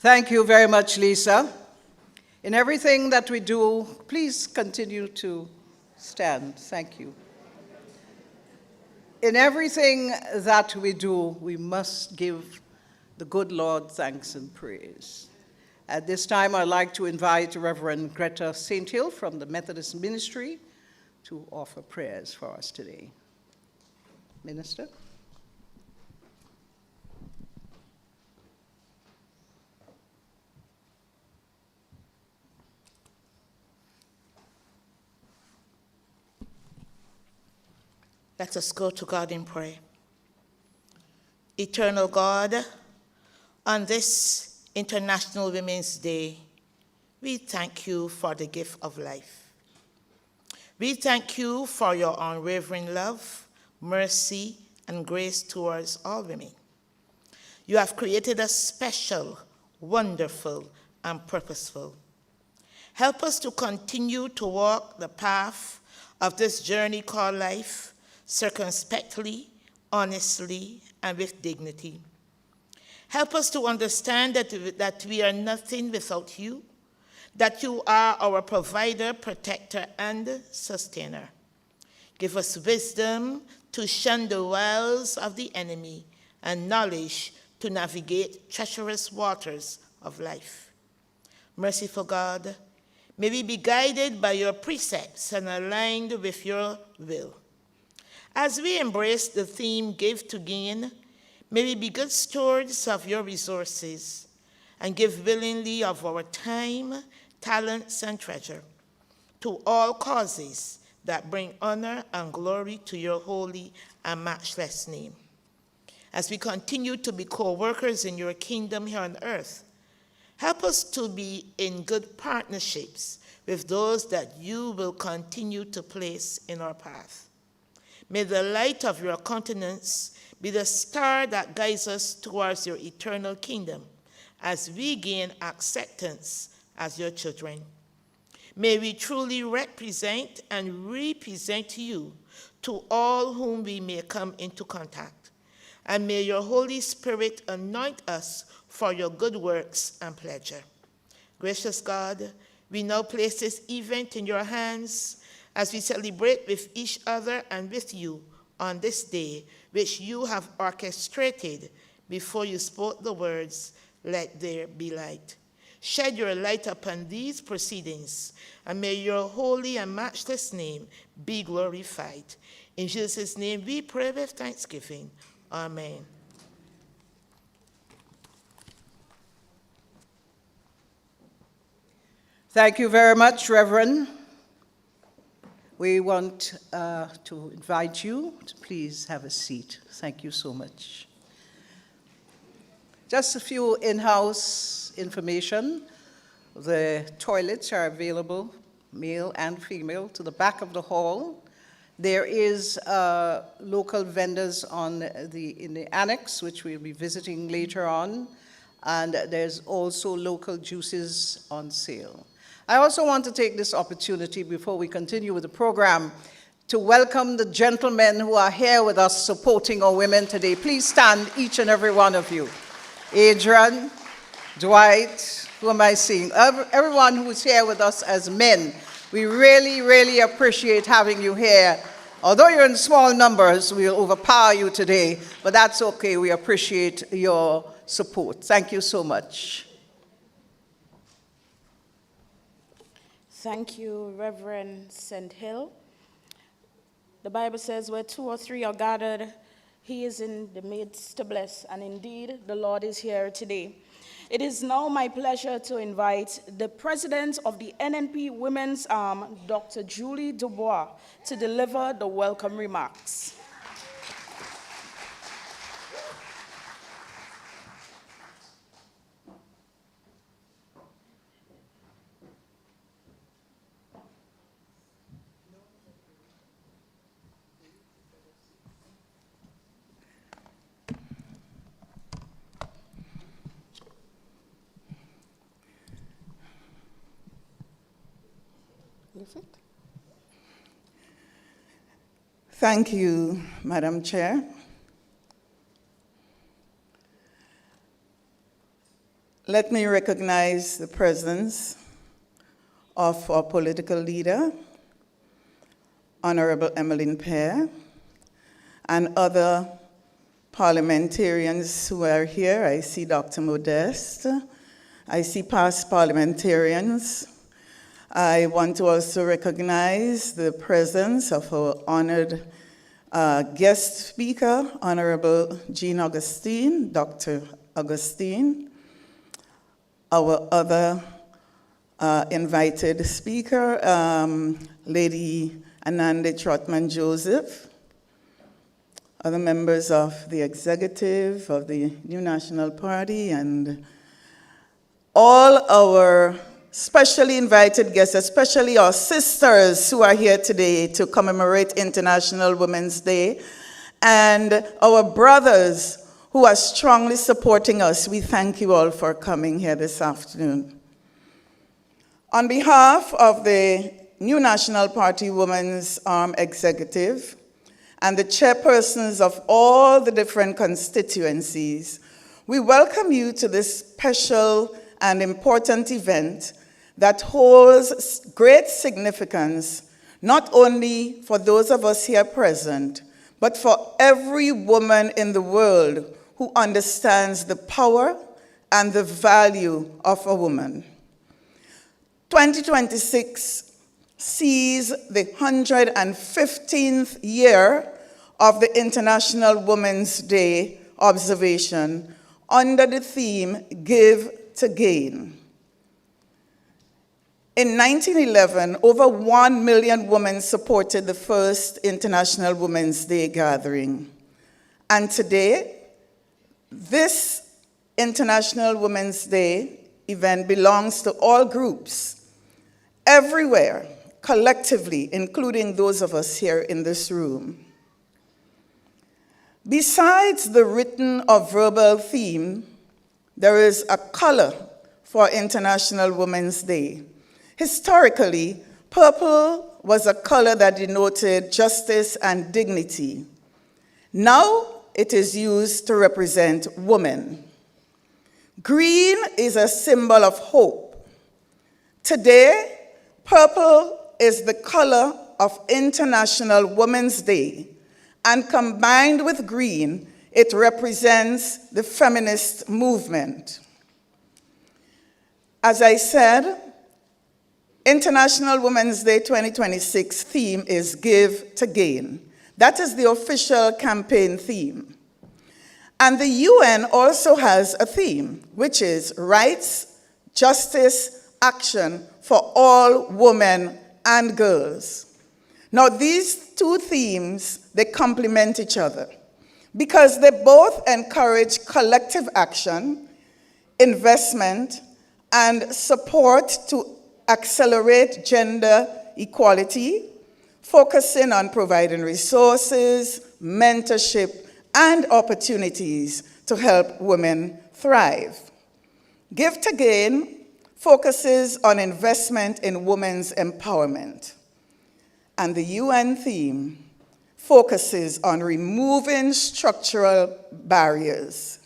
Thank you very much, Lisa. In everything that we do, please continue to stand. Thank you. In everything that we do, we must give the good Lord thanks and praise. At this time, I'd like to invite Reverend Greta St. Hill from the Methodist Ministry to offer prayers for us today. Minister. Let us go to God in prayer. Eternal God, on this International Women's Day, we thank you for the gift of life. We thank you for your unwavering love, mercy, and grace towards all women. You have created us special, wonderful, and purposeful. Help us to continue to walk the path of this journey called life circumspectly, honestly, and with dignity. Help us to understand that we are nothing without you, that you are our provider, protector, and sustainer. Give us wisdom to shun the wiles of the enemy and knowledge to navigate treacherous waters of life. Merciful God, may we be guided by your precepts and aligned with your will. As we embrace the theme, Give to Gain, may we be good stewards of your resources and give willingly of our time, talents, and treasure to all causes that bring honor and glory to your holy and matchless name. As we continue to be co-workers in your kingdom here on earth, help us to be in good partnerships with those that you will continue to place in our path. May the light of your countenance be the star that guides us towards your eternal kingdom as we gain acceptance as your children. May we truly represent and represent you to all whom we may come into contact. And may your Holy Spirit anoint us for your good works and pleasure. Gracious God, we now place this event in your hands as we celebrate with each other and with you on this day, which you have orchestrated before you spoke the words, "Let there be light." Shed your light upon these proceedings, and may your holy and matchless name be glorified. In Jesus' name we pray with thanksgiving. Amen. Thank you very much, Reverend. We want to invite you to please have a seat. Thank you so much. Just a few in-house information. The toilets are available, male and female, to the back of the hall. There is local vendors in the annex, which we'll be visiting later on, and there's also local juices on sale. I also want to take this opportunity before we continue with the program to welcome the gentlemen who are here with us supporting our women today. Please stand, each and every one of you. Adrian, Dwight, who am I seeing? Everyone who's here with us as men. We really, really appreciate having you here. Although you're in small numbers, we'll overpower you today, but that's okay. We appreciate your support. Thank you so much. Thank you, Reverend St. Hill. The Bible says, where two or three are gathered, he is in the midst to bless. And indeed, the Lord is here today. It is now my pleasure to invite the president of the NNP Women's Arm, Dr. Julie Dubois, to deliver the welcome remarks. Thank you, Madam Chair. Let me recognize the presence of our political leader, Honorable Emmeline Pear, and other parliamentarians who are here. I see Dr. Modeste. I see past parliamentarians. I want to also recognize the presence of our honored guest speaker, Honorable Jean Augustine, Dr. Augustine, our other invited speaker, Lady Anande Trotman-Joseph, other members of the executive of the New National Party, and all our specially invited guests, especially our sisters who are here today to commemorate International Women's Day, and our brothers who are strongly supporting us. We thank you all for coming here this afternoon. On behalf of the New National Party Women's Arm Executive and the chairpersons of all the different constituencies, we welcome you to this special and important event that holds great significance not only for those of us here present, but for every woman in the world who understands the power and the value of a woman. 2026 sees the 115th year of the International Women's Day observation under the theme, Give to Gain. In 1911, over 1 million women supported the first International Women's Day gathering. And today, this International Women's Day event belongs to all groups, everywhere, collectively, including those of us here in this room. Besides the written or verbal theme, there is a color for International Women's Day. Historically, purple was a color that denoted justice and dignity. Now it is used to represent women. Green is a symbol of hope. Today, purple is the color of International Women's Day, and combined with green, it represents the feminist movement. As I said, International Women's Day 2026 theme is Give to Gain. That is the official campaign theme. And the UN also has a theme, which is Rights, Justice, Action for all women and girls. Now, these two themes, they complement each other because they both encourage collective action, investment, and support to accelerate gender equality, focusing on providing resources, mentorship, and opportunities to help women thrive. Give to Gain focuses on investment in women's empowerment. And the UN theme focuses on removing structural barriers.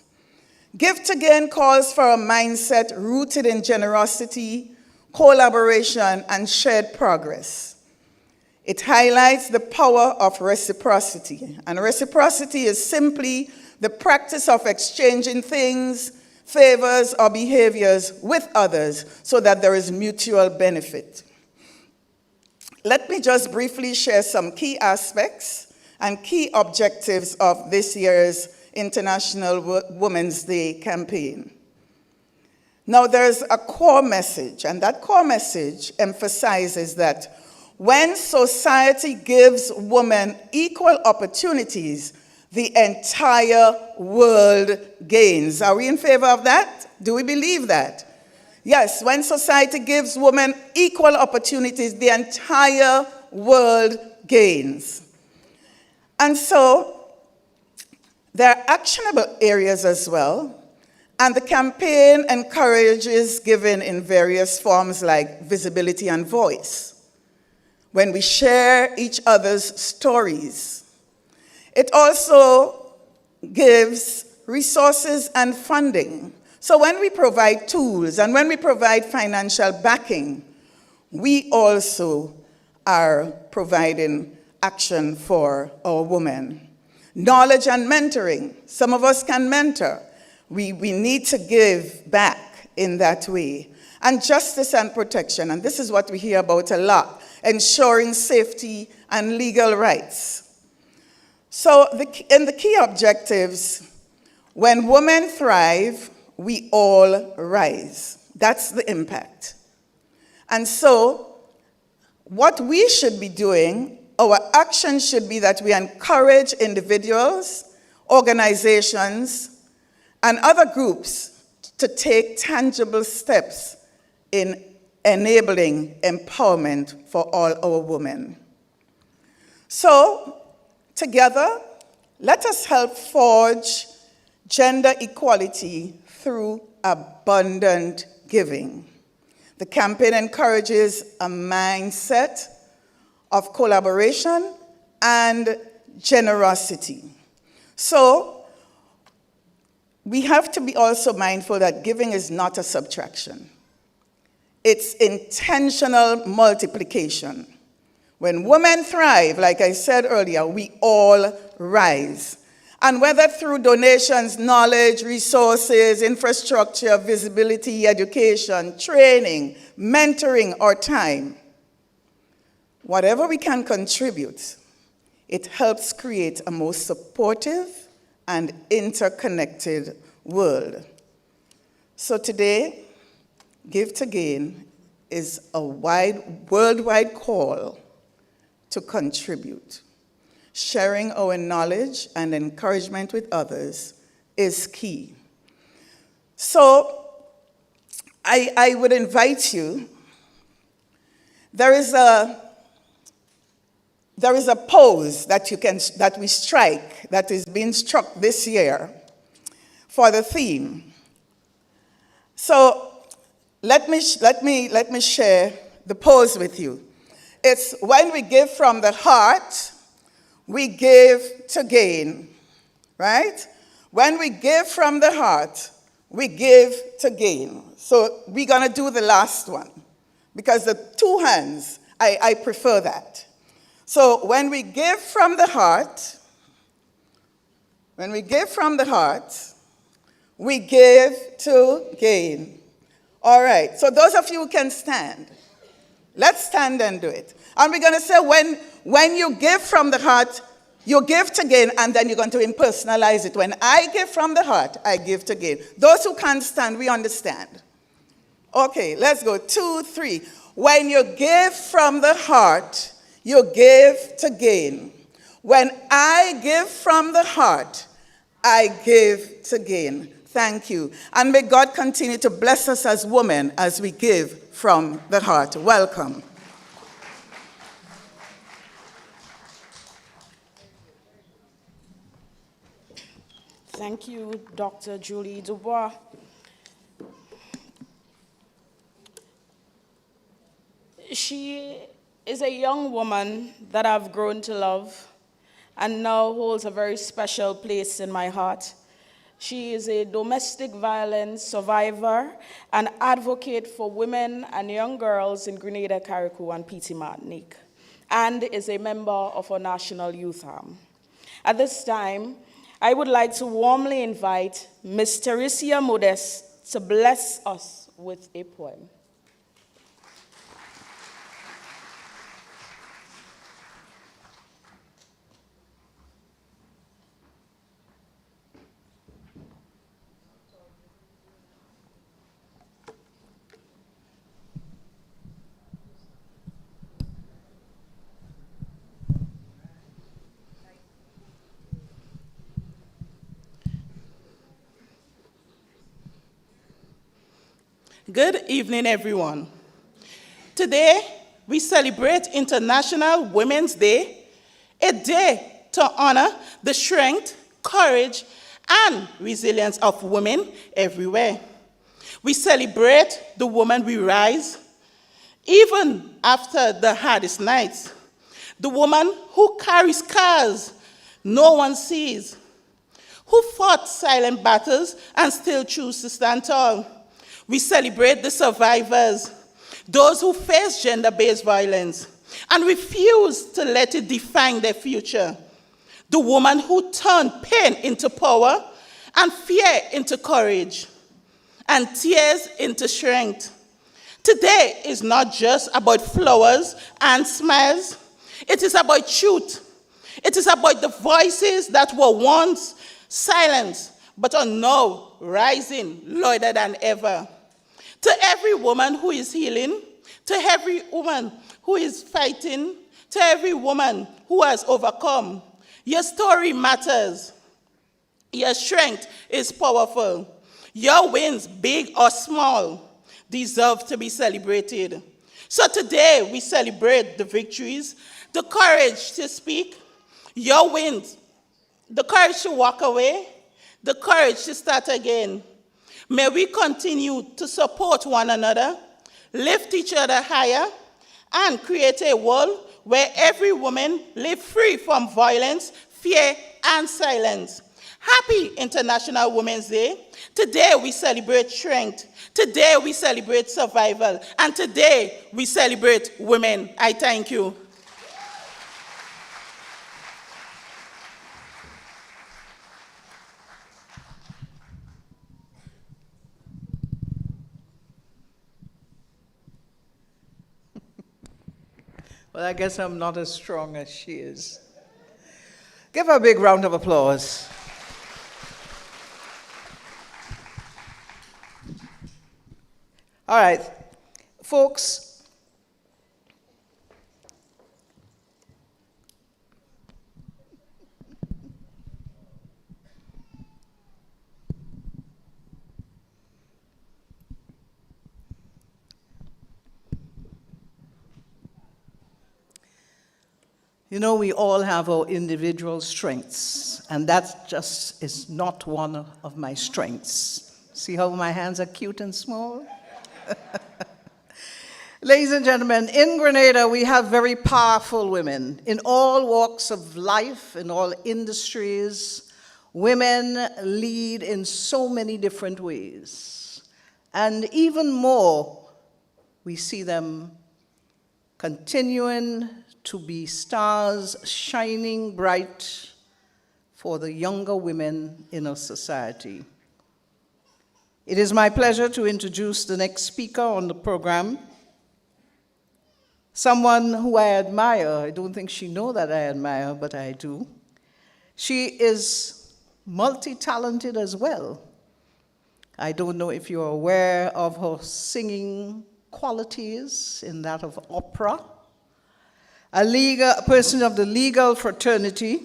Give to Gain calls for a mindset rooted in generosity, collaboration, and shared progress. It highlights the power of reciprocity. And reciprocity is simply the practice of exchanging things, favors, or behaviors with others so that there is mutual benefit. Let me just briefly share some key aspects and key objectives of this year's International Women's Day campaign. Now, there's a core message, and that core message emphasizes that when society gives women equal opportunities, the entire world gains. Are we in favor of that? Do we believe that? Yes, when society gives women equal opportunities, the entire world gains. And so, there are actionable areas as well. And the campaign encourages giving in various forms like visibility and voice. When we share each other's stories. It also gives resources and funding So when we provide tools and when we provide financial backing, we also are providing action for our women. Knowledge and mentoring. Some of us can mentor. We need to give back in that way. And justice and protection, and this is what we hear about a lot, ensuring safety and legal rights. So in the key objectives, when women thrive, we all rise. That's the impact. And so what we should be doing, our action should be that we encourage individuals, organizations, and other groups to take tangible steps in enabling empowerment for all our women. So, together, let us help forge gender equality through abundant giving. The campaign encourages a mindset of collaboration and generosity. So, we have to be also mindful that giving is not a subtraction. It's intentional multiplication. When women thrive, like I said earlier, we all rise. And whether through donations, knowledge, resources, infrastructure, visibility, education, training, mentoring, or time, whatever we can contribute, it helps create a more supportive and interconnected world. So today, Give to Gain is a worldwide call to contribute. Sharing our knowledge and encouragement with others is key. So I would invite you, there is a pose that we strike that is being struck this year for the theme. So let me share the pose with you. It's when we give from the heart, we give to gain, right? When we give from the heart, we give to gain. So we're going to do the last one because the two hands, I prefer that. So when we give from the heart, we give to gain. All right, so those of you who can stand, let's stand and do it. And we're going to say when you give from the heart, you give to gain, and then you're going to impersonalize it. When I give from the heart, I give to gain. Those who can't stand, we understand. Okay, let's go. 2, 3. When you give from the heart, you give to gain. When I give from the heart, I give to gain. Thank you. And may God continue to bless us as women as we give from the heart. Welcome. Thank you, Dr. Julie Dubois. She is a young woman that I've grown to love and now holds a very special place in my heart. She is a domestic violence survivor and advocate for women and young girls in Grenada, Carriacou, and Petit Martinique, and is a member of our National Youth Arm. At this time, I would like to warmly invite Ms. Teresia Modest to bless us with a poem. Good evening, everyone. Today, we celebrate International Women's Day, a day to honor the strength, courage, and resilience of women everywhere. We celebrate the woman we rise, even after the hardest nights. The woman who carries scars no one sees, who fought silent battles and still choose to stand tall. We celebrate the survivors, those who face gender-based violence and refuse to let it define their future. The woman who turned pain into power and fear into courage and tears into strength. Today is not just about flowers and smiles. It is about truth. It is about the voices that were once silenced but are now rising louder than ever. To every woman who is healing, to every woman who is fighting, to every woman who has overcome, your story matters. Your strength is powerful. Your wins, big or small, deserve to be celebrated. So today we celebrate the victories, the courage to speak, your wins, the courage to walk away, the courage to start again. May we continue to support one another, lift each other higher, and create a world where every woman lives free from violence, fear, and silence. Happy International Women's Day. Today we celebrate strength. Today we celebrate survival. And today we celebrate women. I thank you. Well, I guess I'm not as strong as she is. Give her a big round of applause. All right, folks. You know, we all have our individual strengths, and that just is not one of my strengths. See how my hands are cute and small? Ladies and gentlemen, in Grenada, we have very powerful women in all walks of life, in all industries. Women lead in so many different ways. And even more, we see them continuing to be stars shining bright for the younger women in our society. It is my pleasure to introduce the next speaker on the program, someone who I admire. I don't think she knows that I admire, but I do. She is multi-talented as well. I don't know if you're aware of her singing qualities in that of opera. A person of the legal fraternity,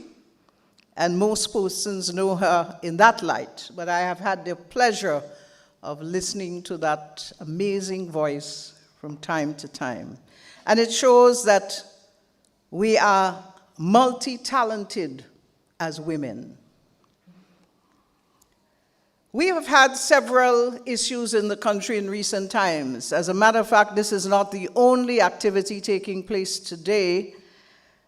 and most persons know her in that light, but I have had the pleasure of listening to that amazing voice from time to time. And it shows that we are multi-talented as women. We have had several issues in the country in recent times. As a matter of fact, this is not the only activity taking place today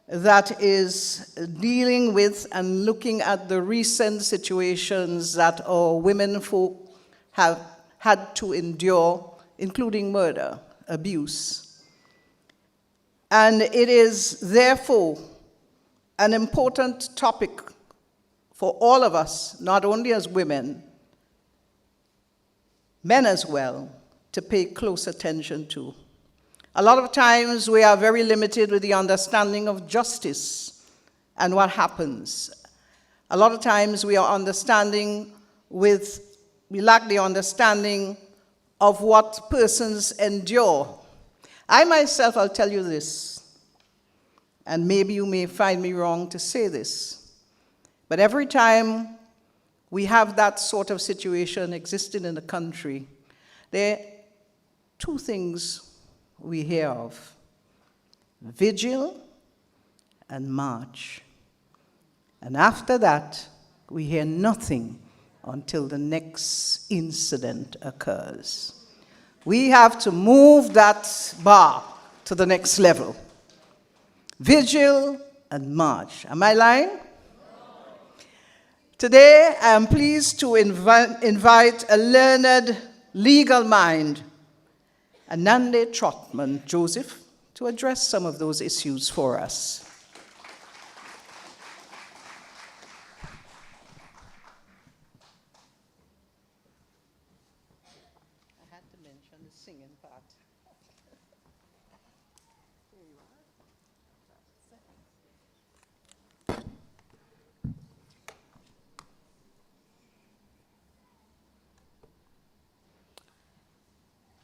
that is dealing with and looking at the recent situations that our women folk have had to endure, including murder, abuse. And it is therefore an important topic for all of us, not only as women, men as well, to pay close attention to. A lot of times we are very limited with the understanding of justice and what happens. A lot of times we lack the understanding of what persons endure. I myself, I'll tell you this, and maybe you may find me wrong to say this, but every time we have that sort of situation existing in the country, there are two things we hear of: vigil and march. And after that, we hear nothing until the next incident occurs. We have to move that bar to the next level. Vigil and march. Am I lying? Today, I am pleased to invite a learned legal mind, Anande Trotman Joseph, to address some of those issues for us. I had to mention the singing part.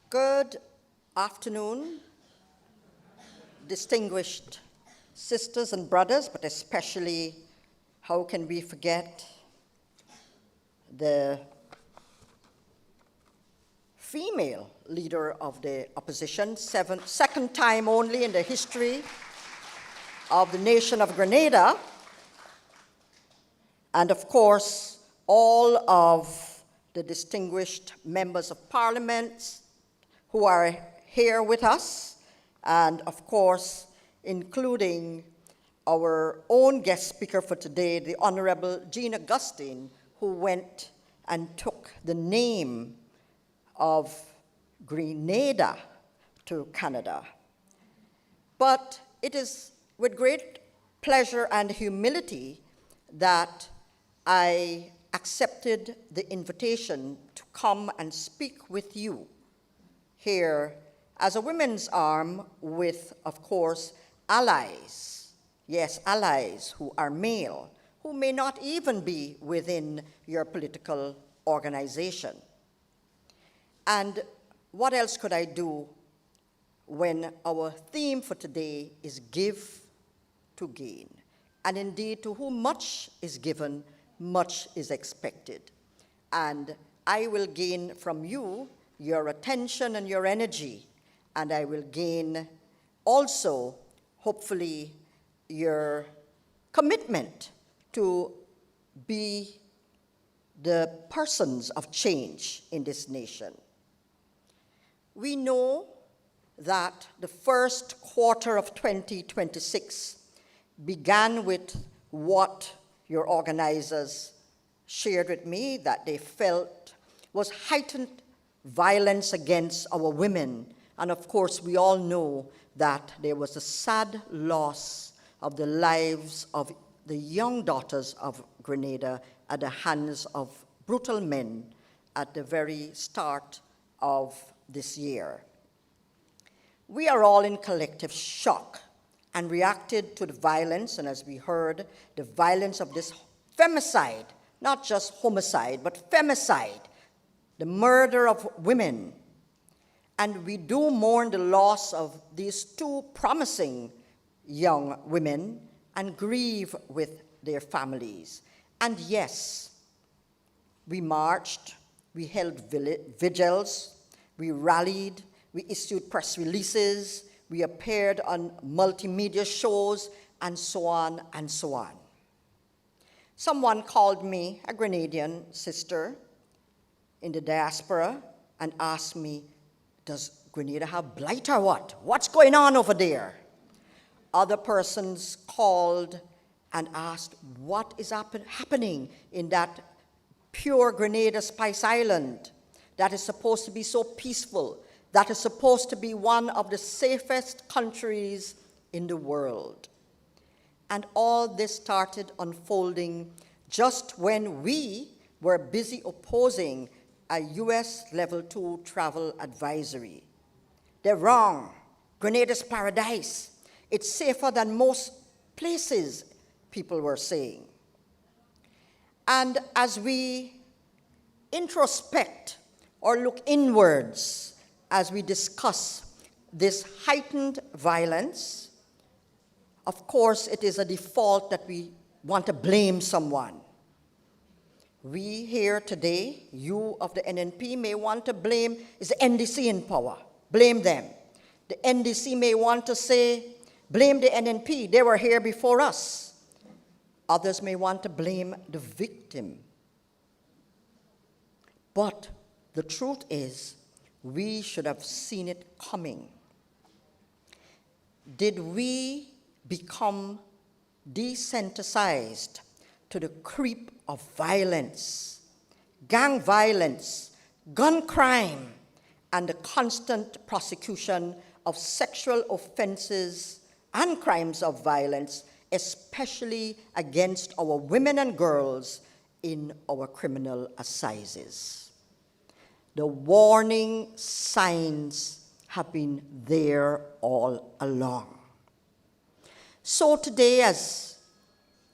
Good afternoon, distinguished sisters and brothers, but especially, how can we forget the female leader of the opposition, second time only in the history of the nation of Grenada, and of course, all of the distinguished members of parliament who are here with us, and of course, including our own guest speaker for today, the Honorable Jean Augustine, who went and took the name of Grenada to Canada. But it is with great pleasure and humility that I accepted the invitation to come and speak with you here as a women's arm with, of course, allies. Yes, allies who are male, who may not even be within your political organization. And what else could I do when our theme for today is give to gain? And indeed, to whom much is given, much is expected. And I will gain from you your attention and your energy, and I will gain also, hopefully, your commitment to be the persons of change in this nation. We know that the first quarter of 2026 began with what your organizers shared with me that they felt was heightened violence against our women. And of course, we all know that there was a sad loss of the lives of the young daughters of Grenada at the hands of brutal men at the very start of this year. We are all in collective shock and reacted to the violence, and as we heard, the violence of this femicide, not just homicide, but femicide, the murder of women. And we do mourn the loss of these two promising young women and grieve with their families. And yes, we marched, we held vigils, we rallied, we issued press releases, we appeared on multimedia shows, and so on and so on. Someone called me, a Grenadian sister in the diaspora, and asked me, does Grenada have blight or what? What's going on over there? Other persons called and asked, what is happening in that pure Grenada Spice Island that is supposed to be so peaceful, that is supposed to be one of the safest countries in the world? And all this started unfolding just when we were busy opposing a US Level 2 travel advisory. They're wrong. Grenada's paradise. It's safer than most places, people were saying. And as we introspect or look inwards as we discuss this heightened violence, of course, it is a default that we want to blame someone. We here today, you of the NNP, may want to blame, is the NDC in power? Blame them. The NDC may want to say, blame the NNP, they were here before us. Others may want to blame the victim. But the truth is, we should have seen it coming. Did we become desensitized to the creep of violence, gang violence, gun crime, and the constant prosecution of sexual offenses and crimes of violence, especially against our women and girls in our criminal assizes. The warning signs have been there all along. So today, as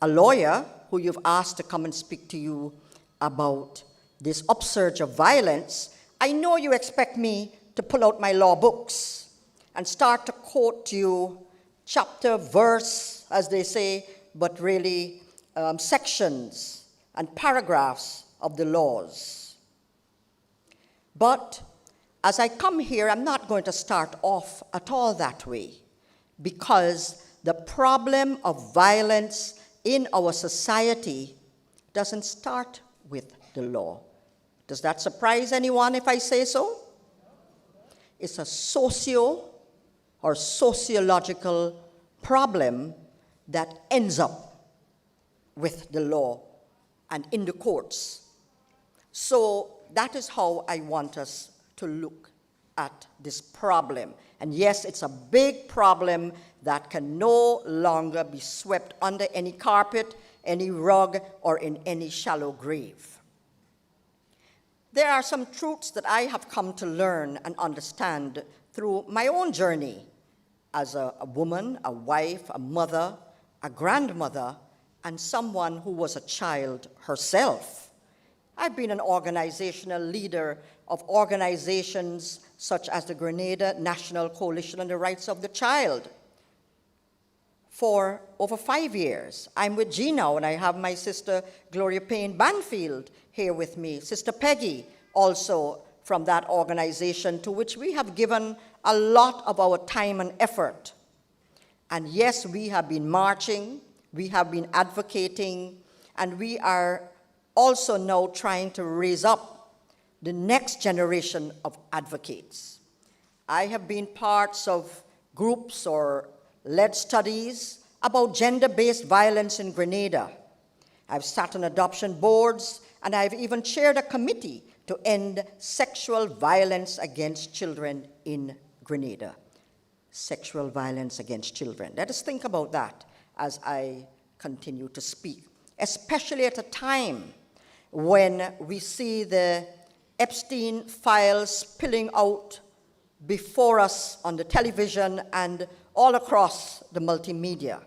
a lawyer who you've asked to come and speak to you about this upsurge of violence, I know you expect me to pull out my law books and start to quote you chapter, verse, as they say, but really sections and paragraphs of the laws. But as I come here, I'm not going to start off at all that way, because the problem of violence in our society doesn't start with the law. Does that surprise anyone if I say so? It's a sociological problem that ends up with the law and in the courts. So that is how I want us to look at this problem. And yes, it's a big problem that can no longer be swept under any carpet, any rug, or in any shallow grave. There are some truths that I have come to learn and understand through my own journey as a woman, a wife, a mother, a grandmother, and someone who was a child herself. I've been an organizational leader of organizations such as the Grenada National Coalition on the Rights of the Child for over 5 years. I'm with G now, and I have my sister Gloria Payne Banfield here with me, Sister Peggy, also from that organization, to which we have given a lot of our time and effort. And yes, we have been marching, we have been advocating, and we are also now trying to raise up the next generation of advocates. I have been parts of groups or led studies about gender-based violence in Grenada. I've sat on adoption boards, and I've even chaired a committee to end sexual violence against children in Grenada. Sexual violence against children. Let us think about that as I continue to speak, especially at a time when we see the Epstein files spilling out before us on the television and all across the multimedia.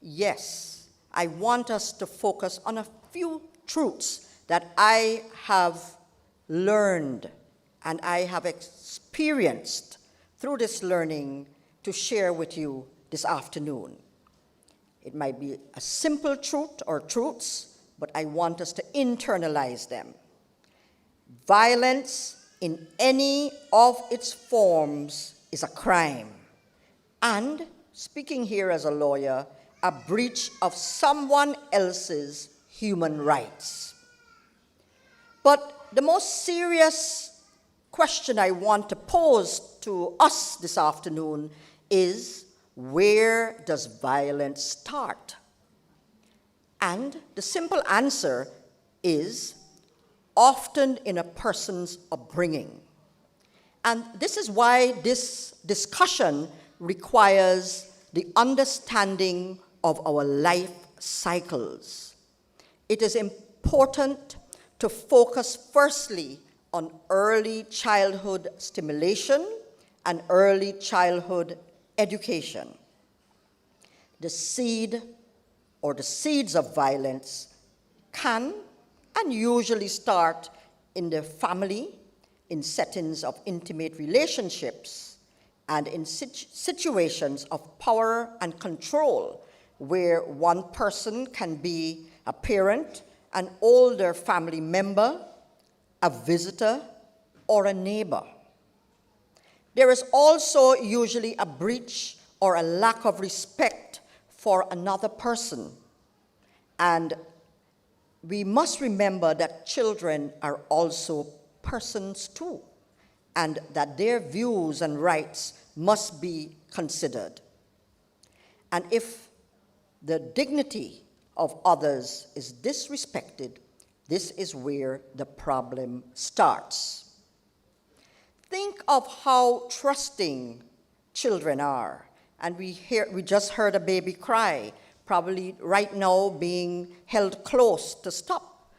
Yes, I want us to focus on a few truths that I have learned and I have experienced through this learning to share with you this afternoon. It might be a simple truth or truths, but I want us to internalize them. Violence in any of its forms is a crime. And, speaking here as a lawyer, a breach of someone else's human rights. But the most serious question I want to pose to us this afternoon is, where does violence start? And the simple answer is often in a person's upbringing. And this is why this discussion requires the understanding of our life cycles. It is important to focus firstly on early childhood stimulation and early childhood education. The seed or the seeds of violence can and usually start in the family, in settings of intimate relationships, and in situations of power and control, where one person can be a parent, an older family member, a visitor, or a neighbor. There is also usually a breach or a lack of respect for another person. And we must remember that children are also persons too, and that their views and rights must be considered. And if the dignity of others is disrespected, this is where the problem starts. Think of how trusting children are. And we just heard a baby cry, probably right now being held close to stop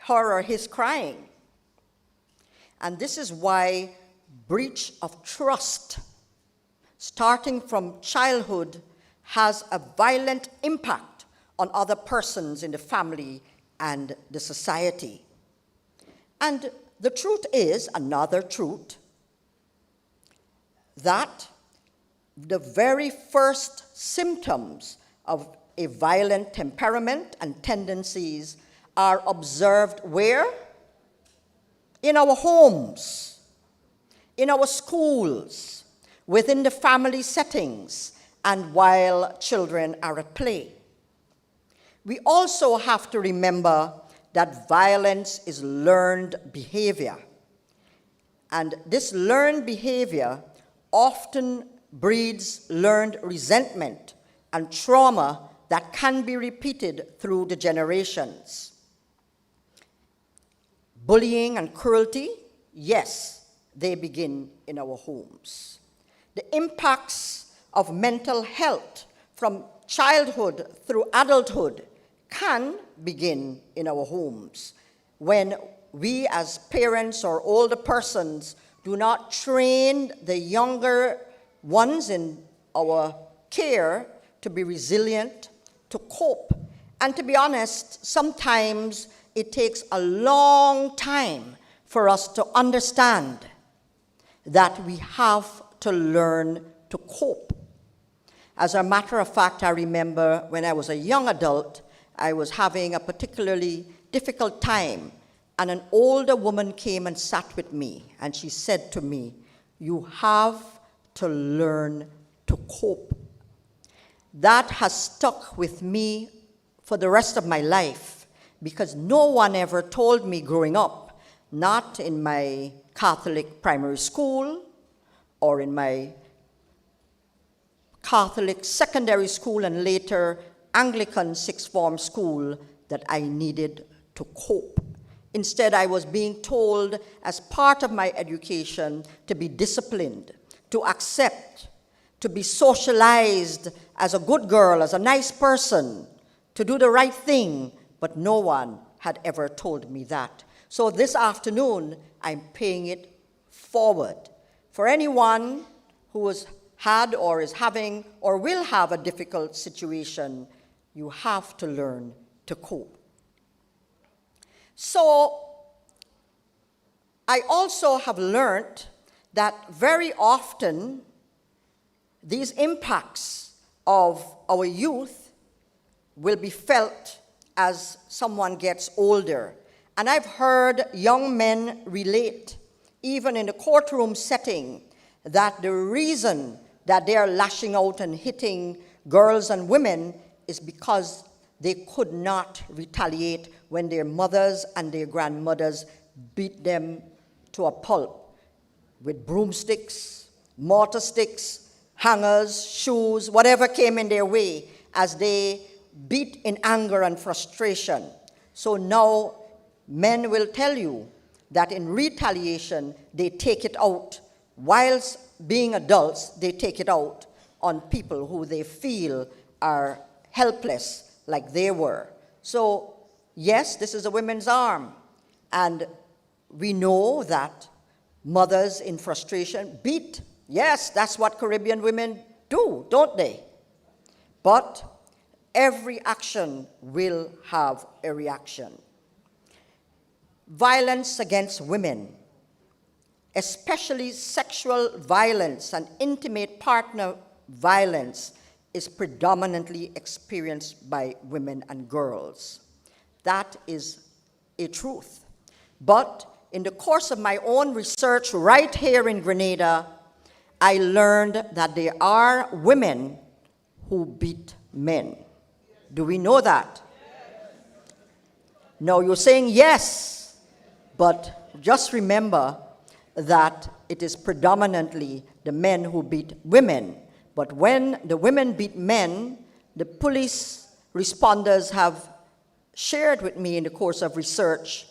her or his crying. And this is why breach of trust, starting from childhood, has a violent impact on other persons in the family and the society. And the truth is, another truth, that the very first symptoms of a violent temperament and tendencies are observed where? In our homes, in our schools, within the family settings, and while children are at play. We also have to remember that violence is learned behavior. And this learned behavior often breeds learned resentment and trauma that can be repeated through the generations. Bullying and cruelty, yes, they begin in our homes. The impacts of mental health from childhood through adulthood can begin in our homes when we as parents or older persons do not train the younger ones in our care to be resilient, to cope. And to be honest, sometimes it takes a long time for us to understand that we have to learn to cope. As a matter of fact, I remember when I was a young adult, I was having a particularly difficult time, and an older woman came and sat with me, and she said to me, "You have to learn to cope." That has stuck with me for the rest of my life, because no one ever told me growing up, not in my Catholic primary school or in my Catholic secondary school and later Anglican sixth form school, that I needed to cope. Instead, I was being told as part of my education to be disciplined, to accept, to be socialized as a good girl, as a nice person, to do the right thing, but no one had ever told me that. So this afternoon, I'm paying it forward. For anyone who has had or is having or will have a difficult situation, you have to learn to cope. So I also have learned that very often these impacts of our youth will be felt as someone gets older. And I've heard young men relate, even in the courtroom setting, that the reason that they are lashing out and hitting girls and women is because they could not retaliate when their mothers and their grandmothers beat them to a pulp with broomsticks, mortar sticks, hangers, shoes, whatever came in their way, as they beat in anger and frustration. So now men will tell you that in retaliation, they take it out. Whilst being adults, they take it out on people who they feel are helpless like they were. So yes, this is a women's arm. And we know that mothers in frustration beat. Yes, that's what Caribbean women do, don't they? But every action will have a reaction. Violence against women, especially sexual violence and intimate partner violence, is predominantly experienced by women and girls. That is a truth. But in the course of my own research right here in Grenada, I learned that there are women who beat men. Do we know that? No, you're saying yes, but just remember that it is predominantly the men who beat women. But when the women beat men, the police responders have shared with me in the course of research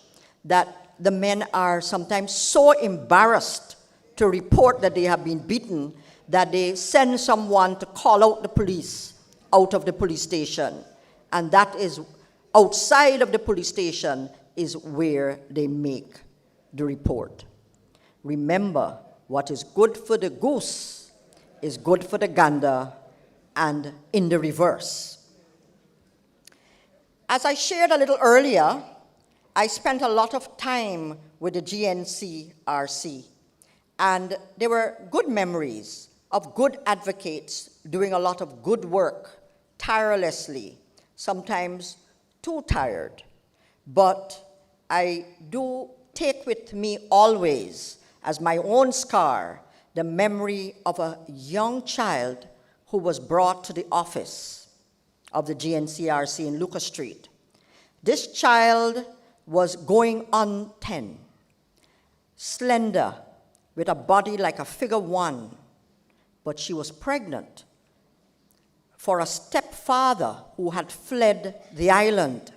that the men are sometimes so embarrassed to report that they have been beaten that they send someone to call out the police out of the police station. And that is outside of the police station is where they make the report. Remember, what is good for the goose is good for the gander, and in the reverse. As I shared a little earlier, I spent a lot of time with the GNCRC, and there were good memories of good advocates doing a lot of good work tirelessly, sometimes too tired. But I do take with me always, as my own scar, the memory of a young child who was brought to the office of the GNCRC in Lucas Street. This child was going on 10, slender, with a body like a figure 1, but she was pregnant for a stepfather who had fled the island.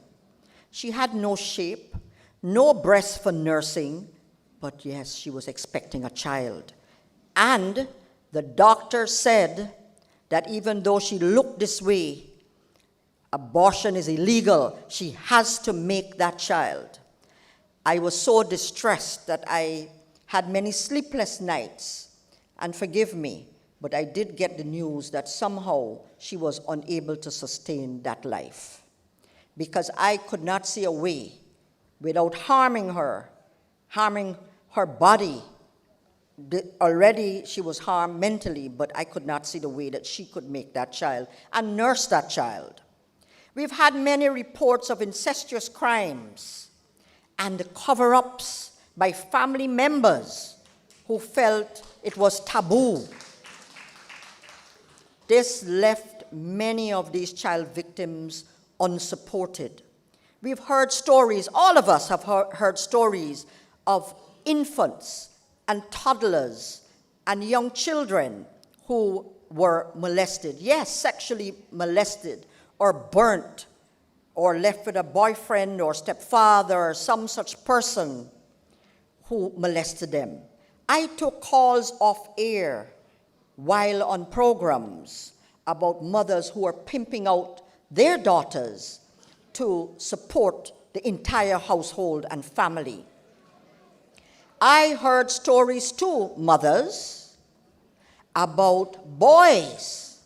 She had no shape, no breast for nursing, but yes, she was expecting a child. And the doctor said that even though she looked this way, abortion is illegal. She has to make that child. I was so distressed that I had many sleepless nights. And forgive me, but I did get the news that somehow she was unable to sustain that life, because I could not see a way without harming her body. Already she was harmed mentally, but I could not see the way that she could make that child and nurse that child. We've had many reports of incestuous crimes and the cover-ups by family members who felt it was taboo. This left many of these child victims unsupported. We've heard stories, all of us have heard stories of infants and toddlers and young children who were molested. Yes, sexually molested or burnt or left with a boyfriend or stepfather or some such person who molested them. I took calls off air while on programs about mothers who are pimping out their daughters to support the entire household and family. I heard stories too, mothers, about boys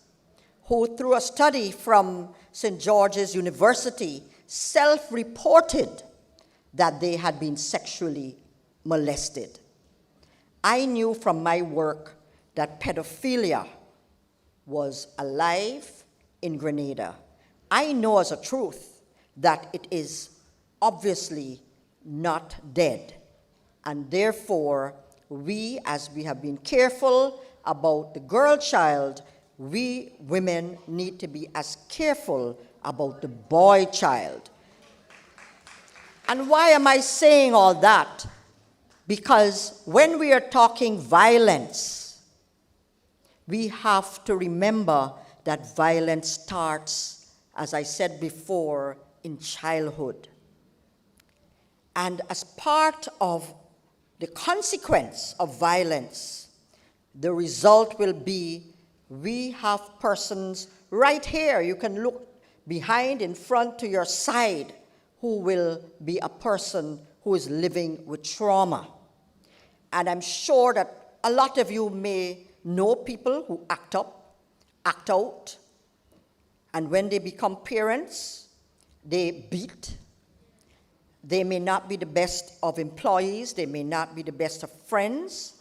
who, through a study from St. George's University, self-reported that they had been sexually molested. I knew from my work that pedophilia was alive in Grenada. I know as a truth that it is obviously not dead. And therefore, we, as we have been careful about the girl child, we women need to be as careful about the boy child. And why am I saying all that? Because when we are talking violence, we have to remember that violence starts, as I said before, in childhood. And as part of the consequence of violence, the result will be we have persons right here, you can look behind, in front, to your side, who will be a person who is living with trauma. And I'm sure that a lot of you may know people who act up, act out, and when they become parents, they beat. They may not be the best of employees, they may not be the best of friends.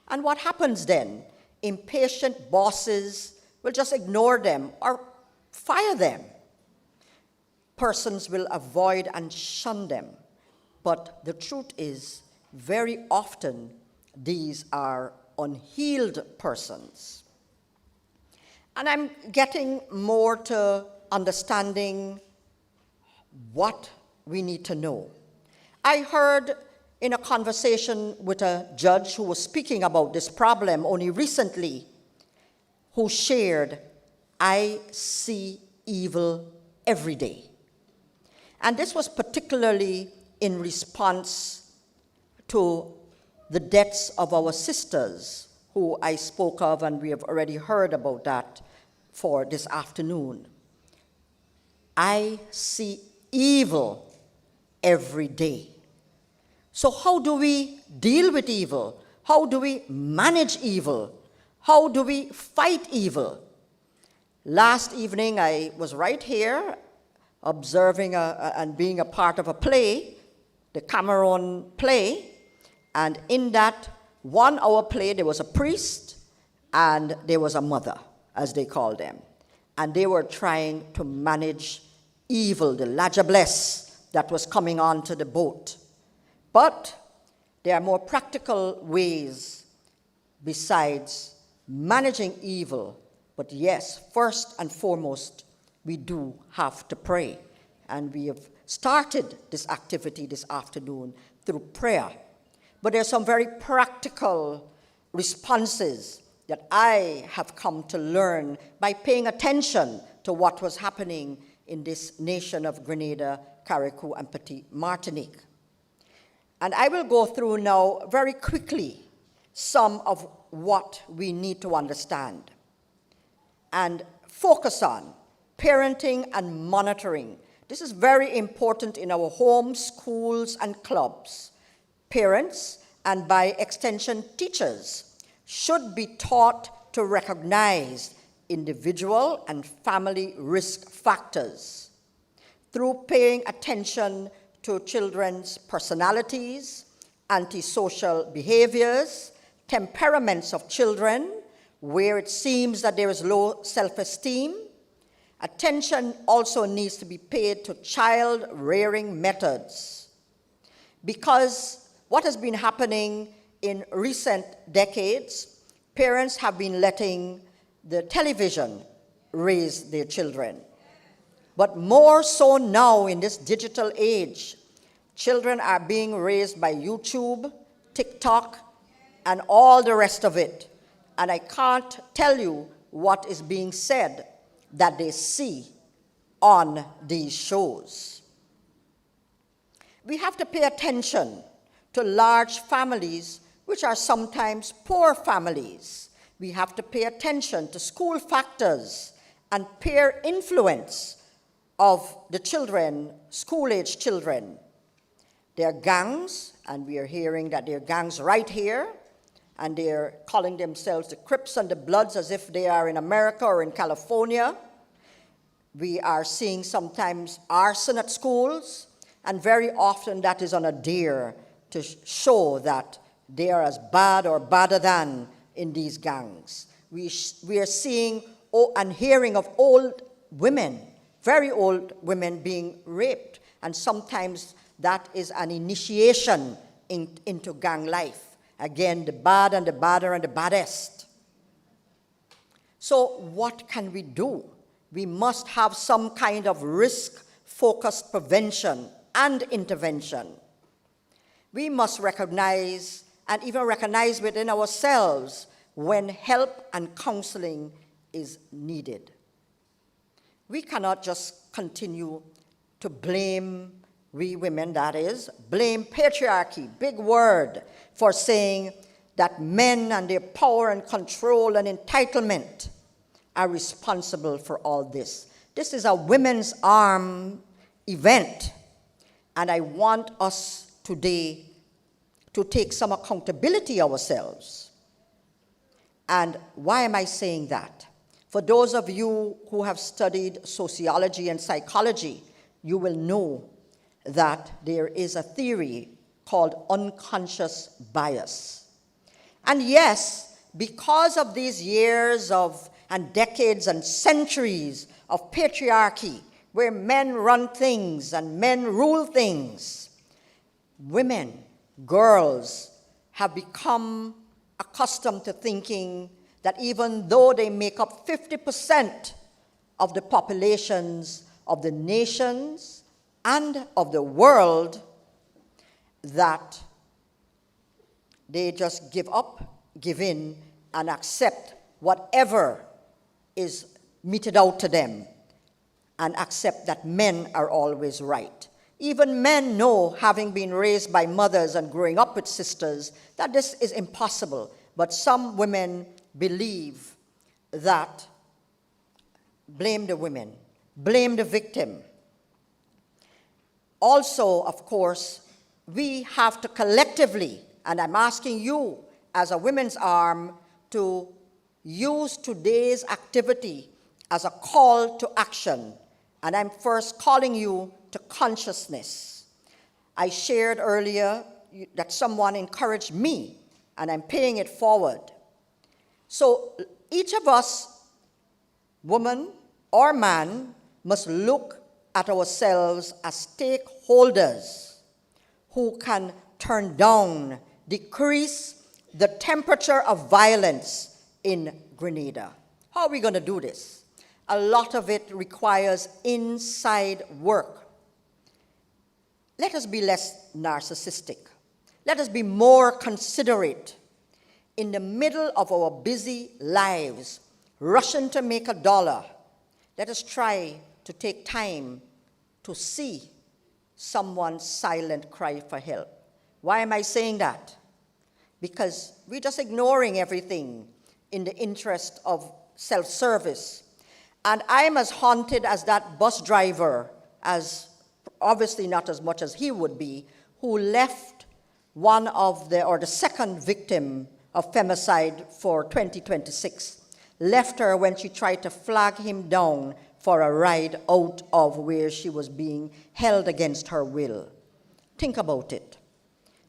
And what happens then? Impatient bosses will just ignore them or fire them. Persons will avoid and shun them. But the truth is, very often, these are unhealed persons. And I'm getting more to understanding what we need to know. I heard in a conversation with a judge who was speaking about this problem only recently, who shared, I see evil every day. And this was particularly in response to the deaths of our sisters, who I spoke of, and we have already heard about that for this afternoon. I see evil every day. So how do we deal with evil? How do we manage evil? How do we fight evil? Last evening, I was right here observing and being a part of a play, the Cameron play, and in that 1 hour play, there was a priest and there was a mother, as they called them. And they were trying to manage evil, the lajabless that was coming onto the boat. But there are more practical ways besides managing evil. But yes, first and foremost, we do have to pray. And we have started this activity this afternoon through prayer. But there are some very practical responses that I have come to learn by paying attention to what was happening in this nation of Grenada, Carriacou, and Petit Martinique. And I will go through now very quickly some of what we need to understand and focus on parenting and monitoring. This is very important in our homes, schools, and clubs. Parents, and by extension teachers, should be taught to recognize individual and family risk factors through paying attention to children's personalities, antisocial behaviors, temperaments of children, where it seems that there is low self-esteem. Attention also needs to be paid to child rearing methods, because what has been happening in recent decades, parents have been letting the television raise their children. But more so now in this digital age, children are being raised by YouTube, TikTok, and all the rest of it. And I can't tell you what is being said that they see on these shows. We have to pay attention to large families, which are sometimes poor families. We have to pay attention to school factors and peer influence of the children, school-age children. There are gangs, and we are hearing that there are gangs right here, and they're calling themselves the Crips and the Bloods as if they are in America or in California. We are seeing sometimes arson at schools, and very often that is on a dare to show that they are as bad or badder than in these gangs. We are seeing and hearing of old women, very old women being raped, and sometimes that is an initiation into gang life. Again, the bad and the badder and the baddest. So what can we do? We must have some kind of risk-focused prevention and intervention. We must recognize, and even recognize within ourselves, when help and counseling is needed. We cannot just continue to blame, we women that is, blame patriarchy, big word, for saying that men and their power and control and entitlement are responsible for all this. This is a women's arm event, and I want us today to take some accountability ourselves. And why am I saying that? For those of you who have studied sociology and psychology, you will know that there is a theory called unconscious bias. And yes, because of these years of and decades and centuries of patriarchy, where men run things and men rule things, women, girls have become accustomed to thinking that even though they make up 50% of the populations of the nations and of the world, that they just give up, give in, and accept whatever is meted out to them. and accept that men are always right. Even men know, having been raised by mothers and growing up with sisters, that this is impossible. But some women believe that blame the women, blame the victim. Also, of course, we have to collectively, and I'm asking you as a women's arm, to use today's activity as a call to action. And I'm first calling you to consciousness. I shared earlier that someone encouraged me, and I'm paying it forward. So each of us, woman or man, must look at ourselves as stakeholders who can turn down, decrease the temperature of violence in Grenada. How are we going to do this? A lot of it requires inside work. Let us be less narcissistic. Let us be more considerate. In the middle of our busy lives, rushing to make a dollar, let us try to take time to see someone's silent cry for help. Why am I saying that? Because we're just ignoring everything in the interest of self-service. And I'm as haunted as that bus driver, as obviously not as much as he would be, who left the second victim of femicide for 2026, left her when she tried to flag him down for a ride out of where she was being held against her will. Think about it.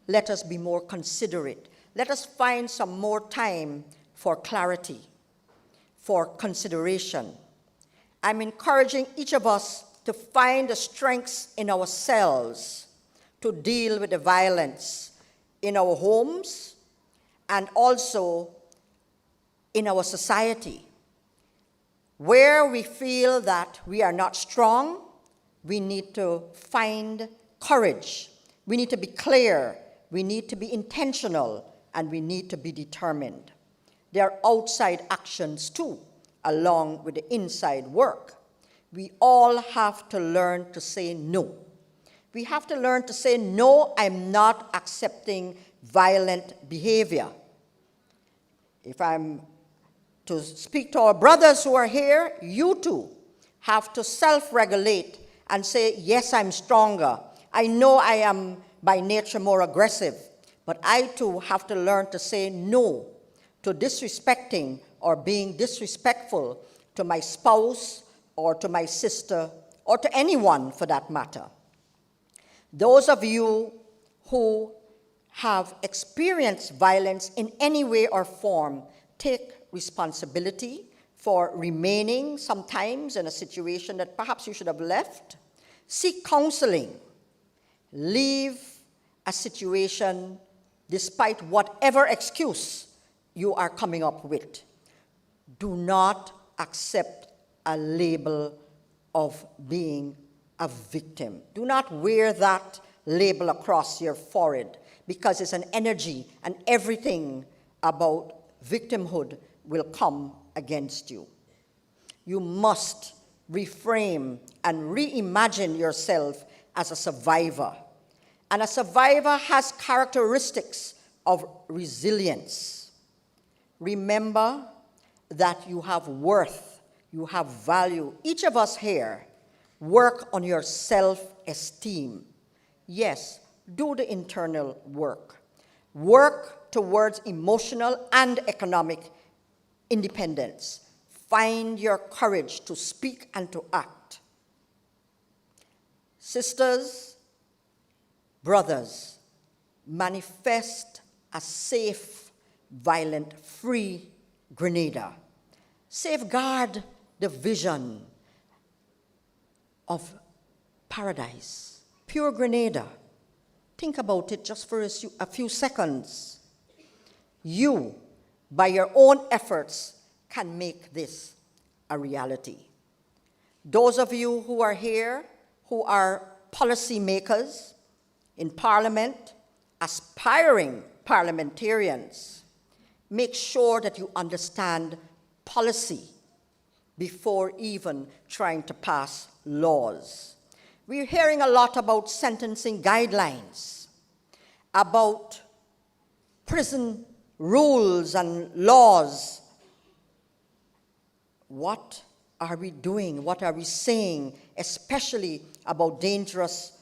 Let us be more considerate. Let us find some more time for clarity, for consideration. I'm encouraging each of us to find the strengths in ourselves to deal with the violence in our homes and also in our society. Where we feel that we are not strong, we need to find courage. We need to be clear. We need to be intentional, and we need to be determined. There are outside actions too, along with the inside work. We all have to learn to say no. We have to learn to say, no, I'm not accepting violent behavior. If I'm to speak to our brothers who are here, you too have to self-regulate and say, yes, I'm stronger. I know I am by nature more aggressive, but I too have to learn to say no to disrespecting or being disrespectful to my spouse or to my sister or to anyone for that matter. Those of you who have experienced violence in any way or form, take responsibility for remaining sometimes in a situation that perhaps you should have left. Seek counseling. Leave a situation despite whatever excuse you are coming up with. Do not accept a label of being a victim. Do not wear that label across your forehead, because it's an energy, and everything about victimhood will come against you. You must reframe and reimagine yourself as a survivor. And a survivor has characteristics of resilience. Remember that you have worth, you have value. Each of us here work on your self-esteem. Yes, do the internal work. Work towards emotional and economic independence. Find your courage to speak and to act. Sisters, brothers, manifest a safe, violent-free Grenada. Safeguard the vision of paradise, pure Grenada. Think about it just for a few seconds. You, by your own efforts, can make this a reality. Those of you who are here, who are policy makers in Parliament, aspiring parliamentarians, make sure that you understand policy. before even trying to pass laws. We're hearing a lot about sentencing guidelines, about prison rules and laws. What are we doing? What are we saying, especially about dangerous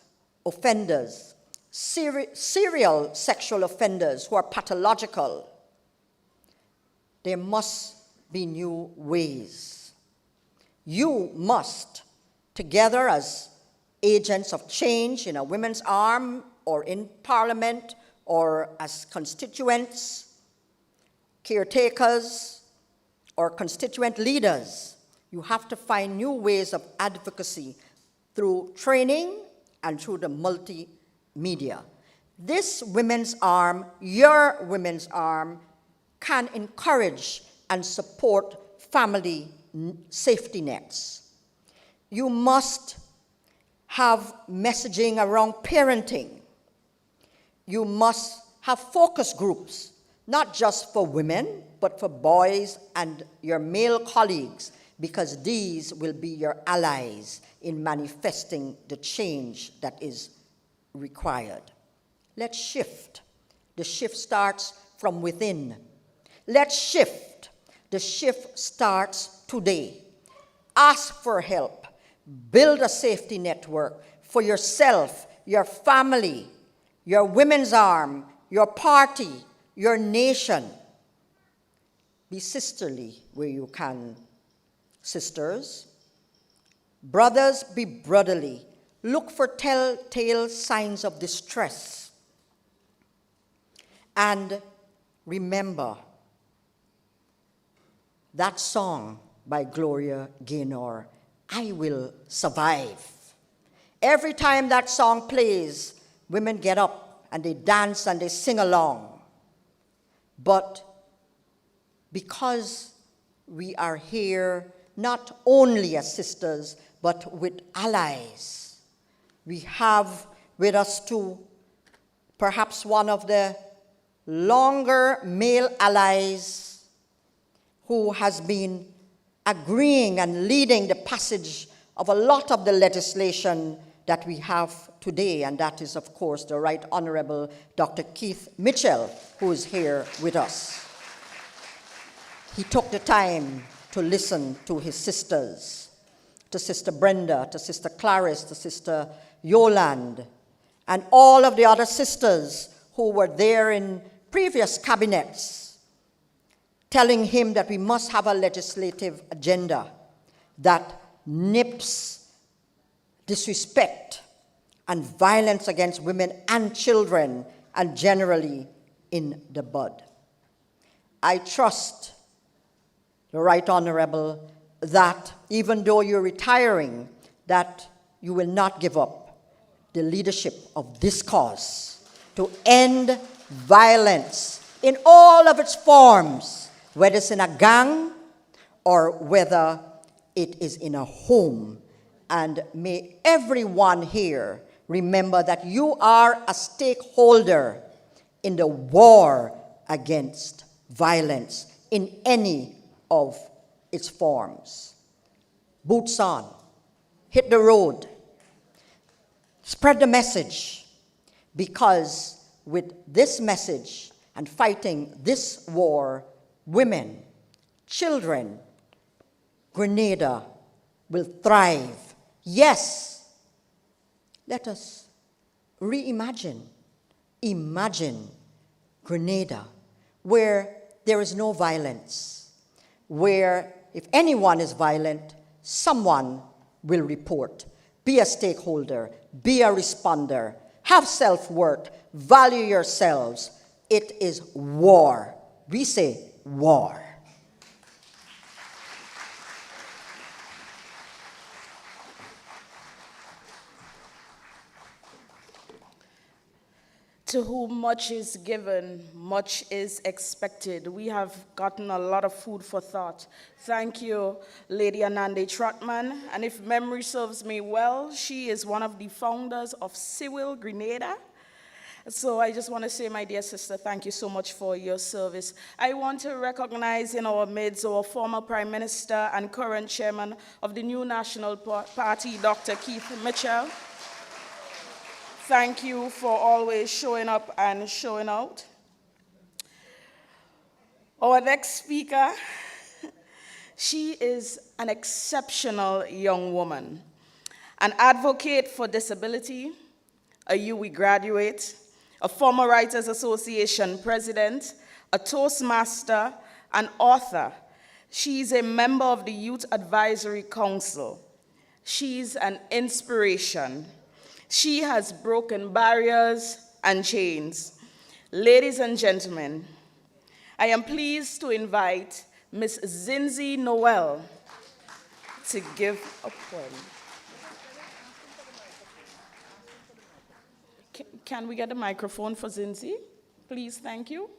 offenders, serial sexual offenders who are pathological? There must be new ways. You must, together as agents of change in a women's arm or in parliament or as constituents, caretakers, or constituent leaders, you have to find new ways of advocacy through training and through the multimedia. This women's arm, your women's arm, can encourage and support family safety nets. You must have messaging around parenting. You must have focus groups, not just for women, but for boys and your male colleagues, because these will be your allies in manifesting the change that is required. Let's shift. The shift starts from within. Let's shift. The shift starts today. Ask for help. Build a safety network for yourself, your family, your women's arm, your party, your nation. Be sisterly where you can, sisters. Brothers, be brotherly. Look for telltale signs of distress. And remember that song by Gloria Gaynor, I Will Survive. Every time that song plays, women get up and they dance and they sing along. But because we are here not only as sisters, but with allies, we have with us too perhaps one of the longer male allies who has been agreeing and leading the passage of a lot of the legislation that we have today, and that is, of course, the Right Honorable Dr. Keith Mitchell, who is here with us. He took the time to listen to his sisters, to Sister Brenda, to Sister Clarice, to Sister Yolande, and all of the other sisters who were there in previous cabinets, telling him that we must have a legislative agenda that nips disrespect and violence against women and children, and generally in the bud. I trust the Right Honorable that even though you're retiring, that you will not give up the leadership of this cause to end violence in all of its forms, whether it's in a gang or whether it is in a home. And may everyone here remember that you are a stakeholder in the war against violence in any of its forms. Boots on, hit the road, spread the message, because with this message and fighting this war, women, children, Grenada will thrive. Yes, let us imagine Grenada, where there is no violence, where if anyone is violent, someone will report. Be a stakeholder, be a responder, have self-worth, value yourselves. It is war. We say war. To whom much is given, much is expected. We have gotten a lot of food for thought. Thank you, Lady Anande Trotman. And if memory serves me well, she is one of the founders of Civil Grenada. So I just want to say, my dear sister, thank you so much for your service. I want to recognize in our midst our former Prime Minister and current chairman of the New National Party, Dr. Keith Mitchell. Thank you for always showing up and showing out. Our next speaker, she is an exceptional young woman, an advocate for disability, a UWI graduate, a former Writers Association president, a Toastmaster, an author. She's a member of the Youth Advisory Council. She's an inspiration. She has broken barriers and chains. Ladies and gentlemen, I am pleased to invite Ms. Zinzi Noel to give a poem. Can we get a microphone for Zinzi? Please, thank you.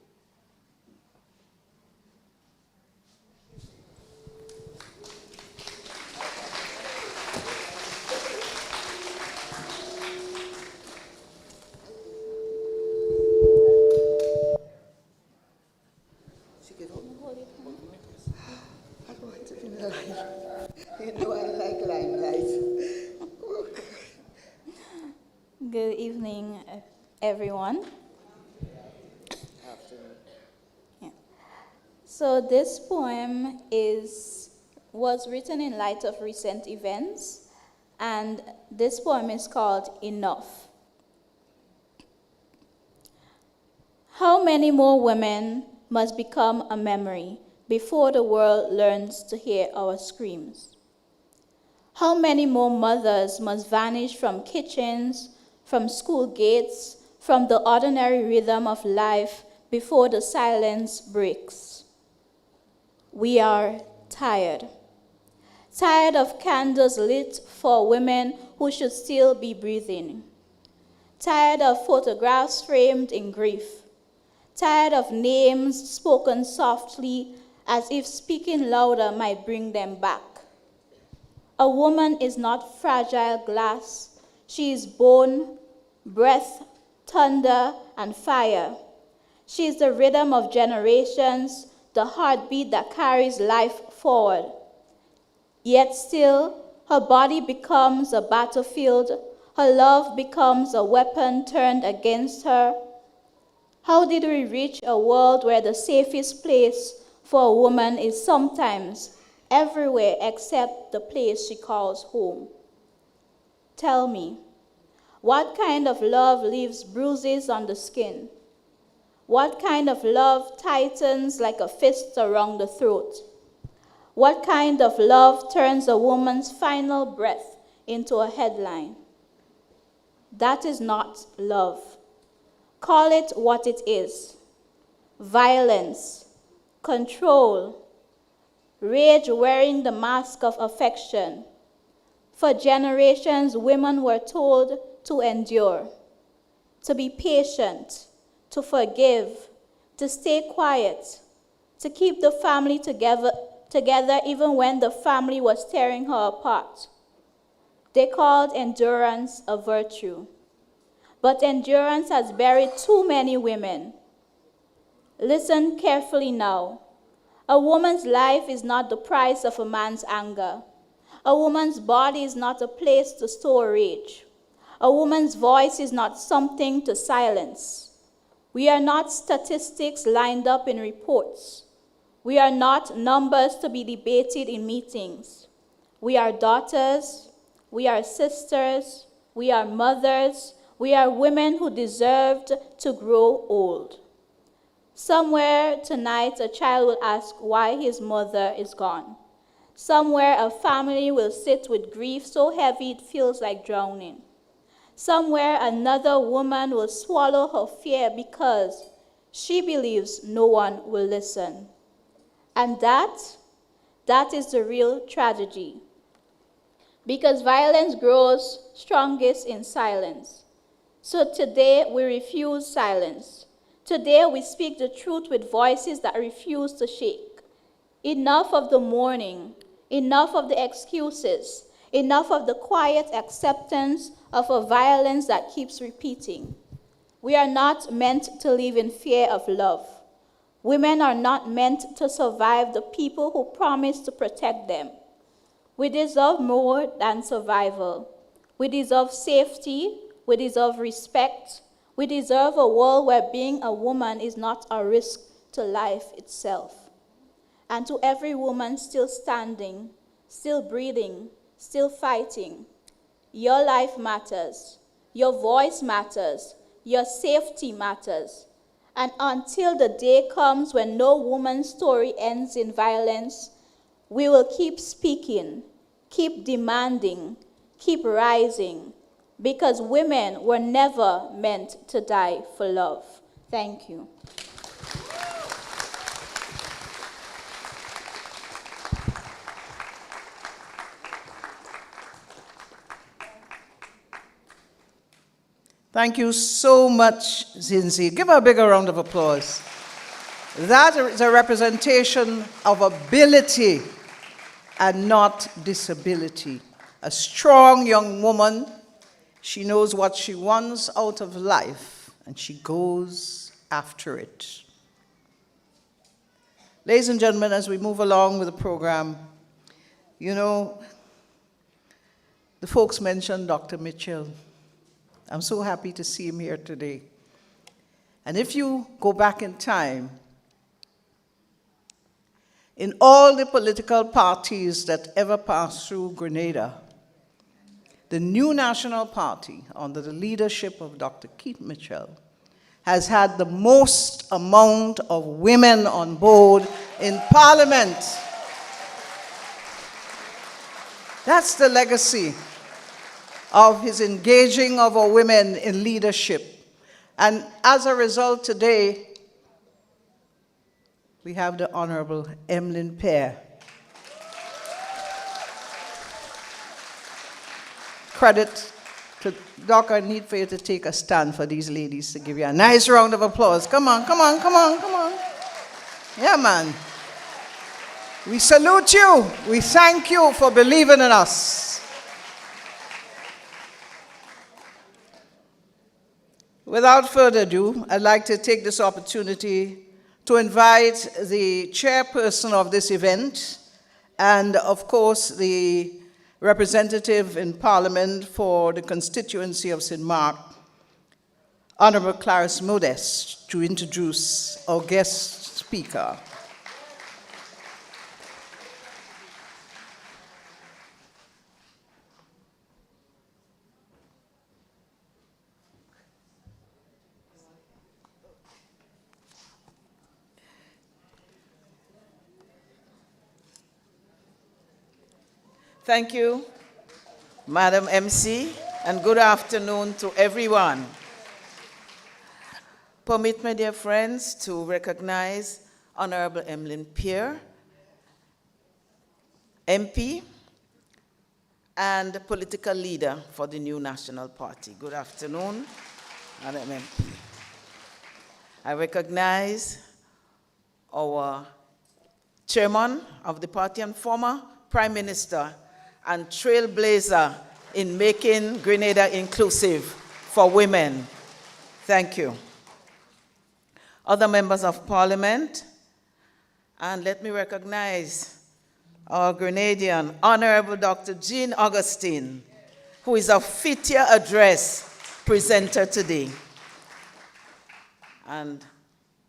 Good evening, everyone. Yeah. So this poem was written in light of recent events, and this poem is called Enough. How many more women must become a memory before the world learns to hear our screams? How many more mothers must vanish from kitchens, from school gates, from the ordinary rhythm of life before the silence breaks? We are tired. Tired of candles lit for women who should still be breathing. Tired of photographs framed in grief. Tired of names spoken softly as if speaking louder might bring them back. A woman is not fragile glass. She is bone, breath, thunder, and fire. She is the rhythm of generations, the heartbeat that carries life forward. Yet still, her body becomes a battlefield. Her love becomes a weapon turned against her. How did we reach a world where the safest place for a woman is sometimes everywhere except the place she calls home? Tell me, what kind of love leaves bruises on the skin? What kind of love tightens like a fist around the throat? What kind of love turns a woman's final breath into a headline? That is not love. Call it what it is: violence, control, rage wearing the mask of affection. For generations, women were told to endure, to be patient, to forgive, to stay quiet, to keep the family together even when the family was tearing her apart. They called endurance a virtue. But endurance has buried too many women. Listen carefully now. A woman's life is not the price of a man's anger. A woman's body is not a place to store rage. A woman's voice is not something to silence. We are not statistics lined up in reports. We are not numbers to be debated in meetings. We are daughters. We are sisters. We are mothers. We are women who deserved to grow old. Somewhere tonight, a child will ask why his mother is gone. Somewhere, a family will sit with grief so heavy it feels like drowning. Somewhere, another woman will swallow her fear because she believes no one will listen. And that is the real tragedy. Because violence grows strongest in silence. So today, we refuse silence. Today, we speak the truth with voices that refuse to shake. Enough of the mourning, enough of the excuses, enough of the quiet acceptance of a violence that keeps repeating. We are not meant to live in fear of love. Women are not meant to survive the people who promise to protect them. We deserve more than survival. We deserve safety. We deserve respect. We deserve a world where being a woman is not a risk to life itself. And to every woman still standing, still breathing, still fighting, your life matters. Your voice matters. Your safety matters. And until the day comes when no woman's story ends in violence, we will keep speaking, keep demanding, keep rising, because women were never meant to die for love. Thank you. Thank you so much, Zinzi. Give her a bigger round of applause. That is a representation of ability and not disability. A strong young woman. She knows what she wants out of life, and she goes after it. Ladies and gentlemen, as we move along with the program, you know, the folks mentioned Dr. Mitchell. I'm so happy to see him here today. And if you go back in time, in all the political parties that ever passed through Grenada, the new National Party, under the leadership of Dr. Keith Mitchell, has had the most amount of women on board in Parliament. That's the legacy of his engaging of our women in leadership. And as a result, today, we have the Honorable Emmeline Pear. Credit to Doc, I need for you to take a stand for these ladies to give you a nice round of applause. Come on, come on, come on, come on. Yeah, man. We salute you. We thank you for believing in us. Without further ado, I'd like to take this opportunity to invite the chairperson of this event and, of course, the representative in Parliament for the constituency of St. Mark, Honorable Clarice Modest, to introduce our guest speaker. Thank you, Madam MC, and good afternoon to everyone. Permit me, dear friends, to recognize Honorable Emmeline Pear, MP, and political leader for the new National Party. Good afternoon, Madam MP. I recognize our chairman of the party and former Prime Minister and trailblazer in making Grenada inclusive for women. Thank you. Other members of Parliament, and let me recognize our Grenadian, Honorable Dr. Jean Augustine, who is a fifth-year address presenter today. And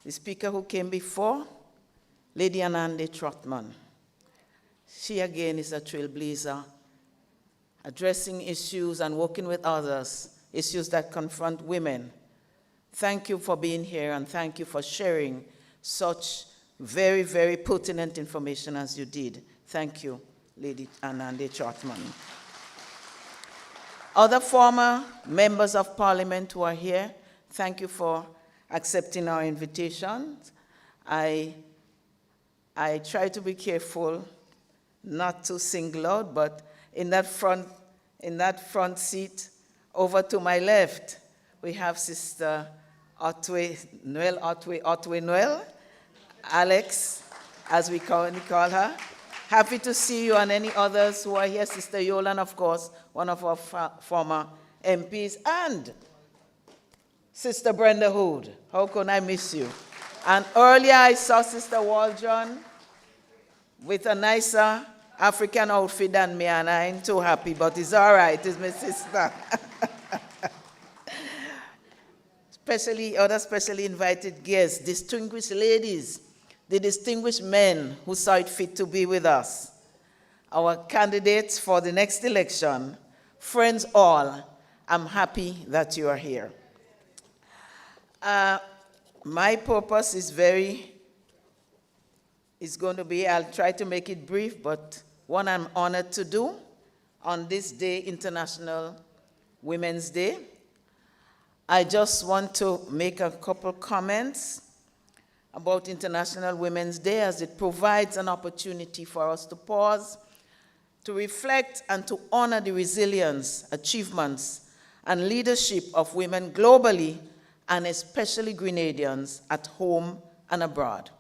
the speaker who came before, Lady Anande Trotman. She again is a trailblazer, addressing issues and working with others, issues that confront women. Thank you for being here, and thank you for sharing such very, very pertinent information as you did. Thank you, Lady Anande Trotman. Other former members of Parliament who are here, thank you for accepting our invitation. I try to be careful not to single out, but in that front seat over to my left, we have Sister Otwe Noel, Alex, as we call her. Happy to see you, and any others who are here. Sister Yolan, of course, one of our former MPs, and Sister Brenda Hood. How can I miss you? And earlier I saw Sister Waldron with a nicer African outfit than me, and I ain't too happy, but it's all right, it's my sister. Other specially invited guests, distinguished ladies, the distinguished men who saw it fit to be with us, our candidates for the next election, friends all, I'm happy that you are here. My purpose is going to be, I'll try to make it brief, but one I'm honored to do on this day, International Women's Day. I just want to make a couple comments about International Women's Day, as it provides an opportunity for us to pause, to reflect and to honor the resilience, achievements, and leadership of women globally, and especially Grenadians at home and abroad.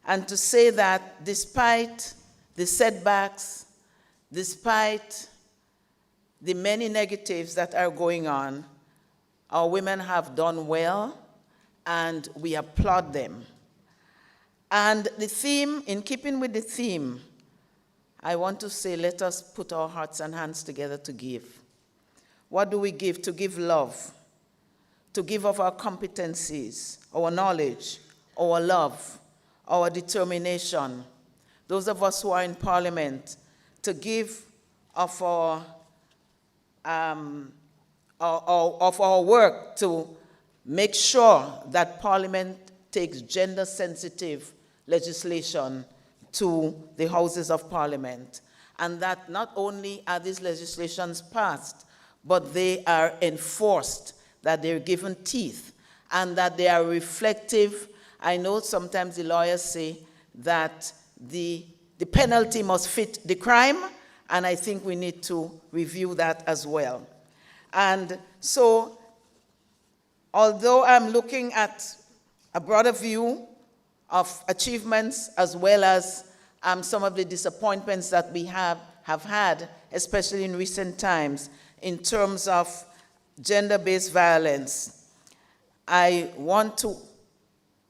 And to say that despite the setbacks, despite the many negatives that are going on, our women have done well, and we applaud them. And the theme, in keeping with the theme, I want to say, let us put our hearts and hands together to give. What do we give? To give love, to give of our competencies, our knowledge, our love, our determination. Those of us who are in Parliament, to give of our work to make sure that Parliament takes gender-sensitive legislation to the Houses of Parliament, and that not only are these legislations passed, but they are enforced, that they're given teeth, and that they are reflective. I know sometimes the lawyers say that the penalty must fit the crime, and I think we need to review that as well. And so, although I'm looking at a broader view of achievements as well as some of the disappointments that we have had, especially in recent times, in terms of gender-based violence, I want to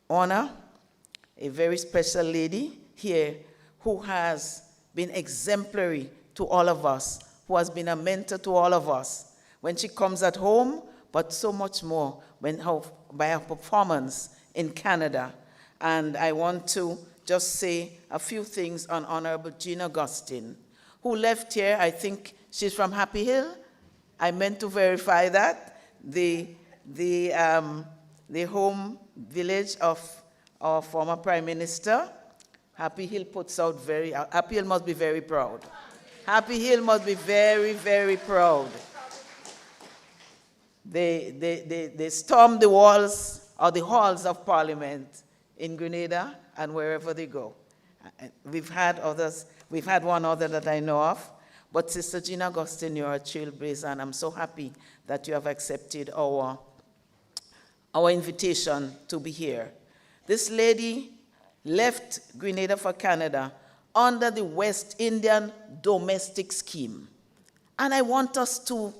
honor a very special lady here who has been exemplary to all of us, who has been a mentor to all of us when she comes at home, but so much more by her performance in Canada. And I want to just say a few things on Honorable Jean Augustine, who left here. I think she's from Happy Hill. I meant to verify that. The home village of our former Prime Minister. Happy Hill Happy Hill must be very proud. Happy Hill must be very, very proud. They storm the walls or the halls of Parliament in Grenada and wherever they go. We've had one other that I know of, but Sister Jean Augustine, you're a trailblazer, and I'm so happy that you have accepted our invitation to be here. This lady left Grenada for Canada under the West Indian Domestic Scheme. And I want us to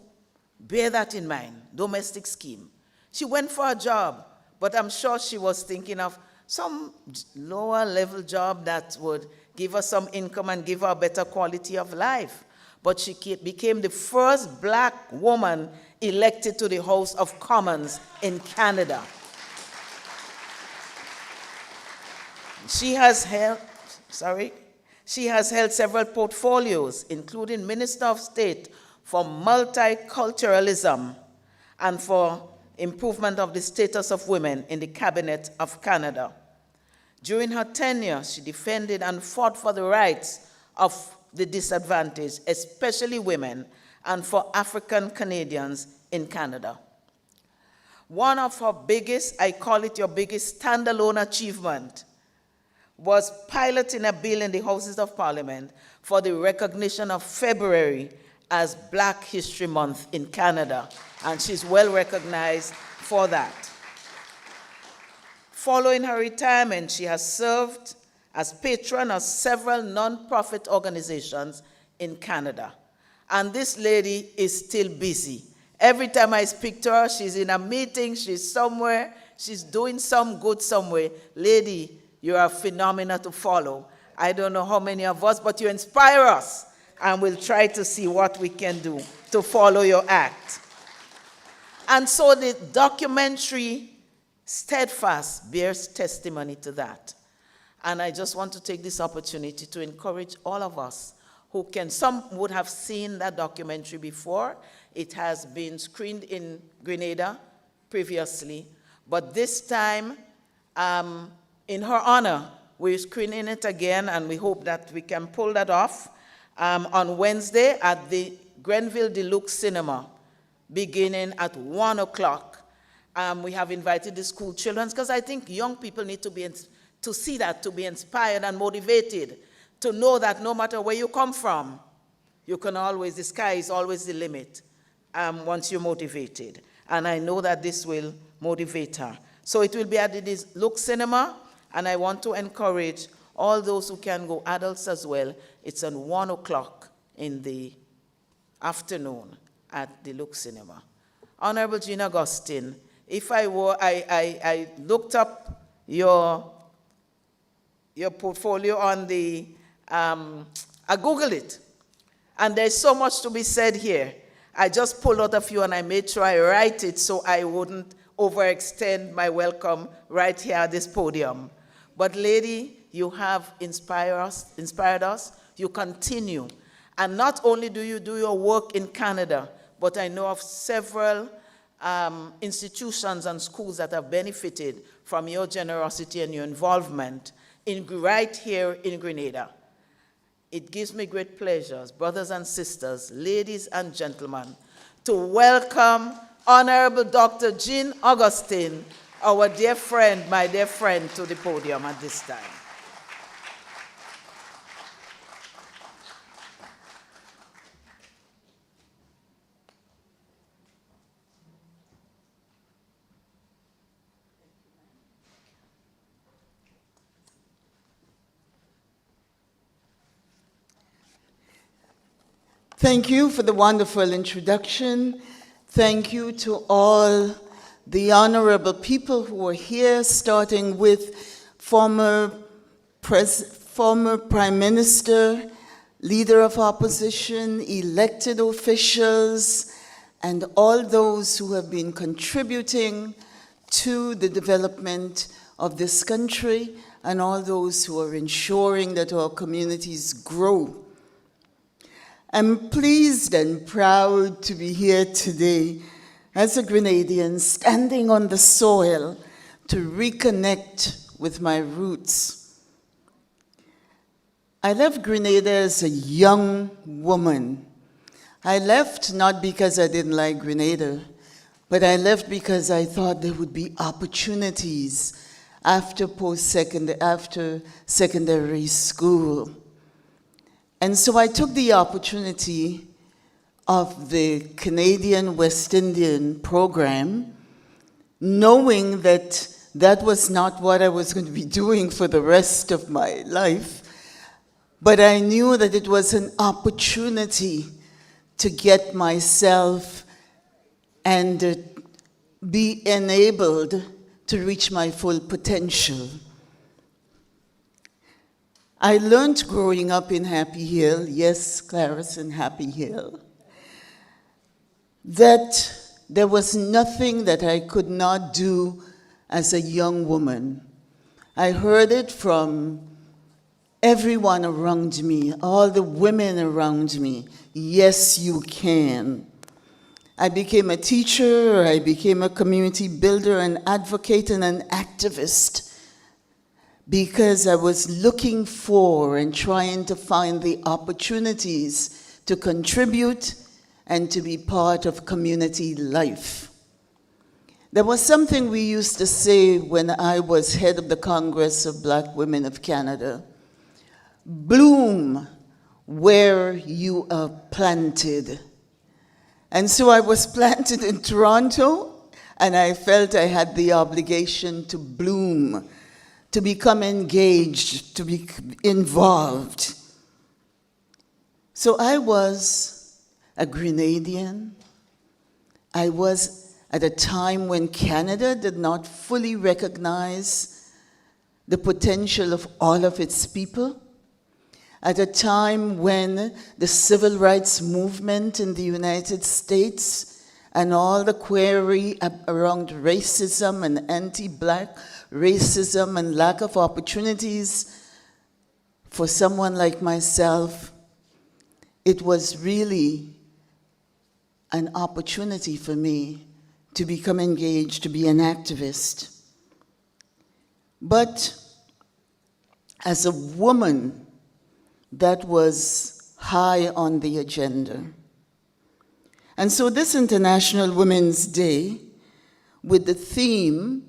bear that in mind, domestic scheme. She went for a job, but I'm sure she was thinking of some lower level job that would give her some income and give her a better quality of life. But she became the first black woman elected to the House of Commons in Canada. She has held several portfolios, including Minister of State for Multiculturalism and for improvement of the status of women in the Cabinet of Canada. During her tenure, she defended and fought for the rights of the disadvantaged, especially women, and for African Canadians in Canada. One of her biggest, I call it your biggest standalone achievement, was piloting a bill in the Houses of Parliament for the recognition of February as Black History Month in Canada, and she's well recognized for that. Following her retirement, she has served as patron of several non-profit organizations in Canada. And this lady is still busy, Every time I speak to her, she's in a meeting, she's somewhere, she's doing some good somewhere. Lady, you are a phenomenon to follow. I don't know how many of us, but you inspire us, and we'll try to see what we can do to follow your act. And so the documentary Steadfast bears testimony to that. And I just want to take this opportunity to encourage all of us who can, some would have seen that documentary before. It has been screened in Grenada previously, but this time, in her honor, we're screening it again, and we hope that we can pull that off on Wednesday at the Grenville Deluxe Cinema, beginning at 1 o'clock. We have invited the school children, because I think young people need to see that, to be inspired and motivated, to know that no matter where you come from, you can always, the sky is always the limit once you're motivated. And I know that this will motivate her. So it will be at the Deluxe Cinema, and I want to encourage all those who can go, adults as well. It's at 1 o'clock in the afternoon at the Deluxe Cinema. Honorable Jean Augustine, if I were, I looked up your portfolio on the, I Googled it, and there's so much to be said here. I just pulled out a few, and I made sure I write it so I wouldn't overextend my welcome right here at this podium. But lady, you have inspired us. You continue. And not only do you do your work in Canada, but I know of several institutions and schools that have benefited from your generosity and your involvement right here in Grenada. It gives me great pleasure, brothers and sisters, ladies and gentlemen, to welcome Honorable Dr. Jean Augustine, our dear friend, my dear friend, to the podium at this time. Thank you for the wonderful introduction. Thank you to all the honorable people who are here, starting with former Prime Minister, Leader of Opposition, elected officials, and all those who have been contributing to the development of this country, and all those who are ensuring that our communities grow. I'm pleased and proud to be here today as a Grenadian, standing on the soil to reconnect with my roots. I left Grenada as a young woman. I left not because I didn't like Grenada, but I left because I thought there would be opportunities after secondary school. And so I took the opportunity of the Canadian West Indian program, knowing that that was not what I was going to be doing for the rest of my life, but I knew that it was an opportunity to get myself and be enabled to reach my full potential. I learned growing up in Happy Hill, yes, Clarice in Happy Hill, that there was nothing that I could not do as a young woman. I heard it from everyone around me, all the women around me. Yes, you can. I became a teacher, I became a community builder, an advocate, and an activist, because I was looking for and trying to find the opportunities to contribute and to be part of community life. There was something we used to say when I was head of the Congress of Black Women of Canada: bloom where you are planted. And so I was planted in Toronto, and I felt I had the obligation to bloom, to become engaged, to be involved. So I was a Grenadian, I was at a time when Canada did not fully recognize the potential of all of its people, at a time when the civil rights movement in the United States and all the query around racism and anti-Black racism and lack of opportunities for someone like myself, it was really an opportunity for me to become engaged, to be an activist. But as a woman, that was high on the agenda. And so this International Women's Day, with the theme,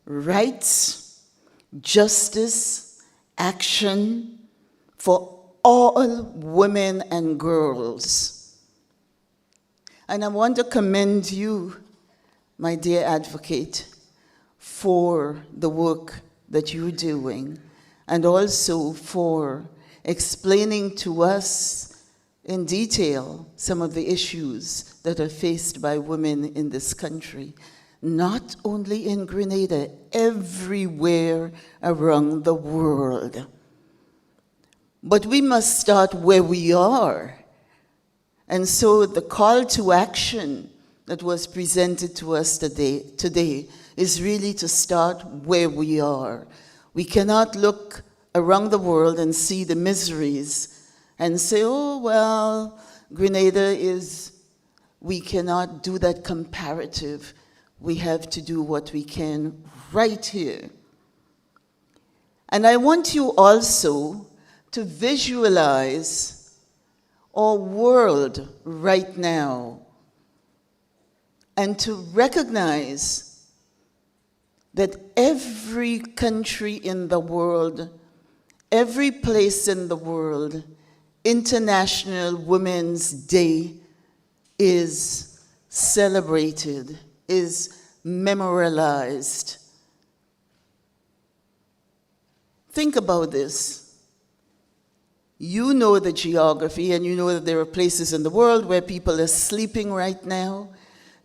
rights, justice, action for all women and girls. And I want to commend you, my dear advocate, for the work that you're doing, and also for explaining to us in detail some of the issues that are faced by women in this country, not only in Grenada, everywhere around the world. But we must start where we are. And so the call to action that was presented to us today is really to start where we are. We cannot look around the world and see the miseries and say, oh, well, Grenada we cannot do that comparative. We have to do what we can right here. And I want you also to visualize our world right now and to recognize that every country in the world, every place in the world, International Women's Day is celebrated, is memorialized. Think about this. You know the geography, and you know that there are places in the world where people are sleeping right now.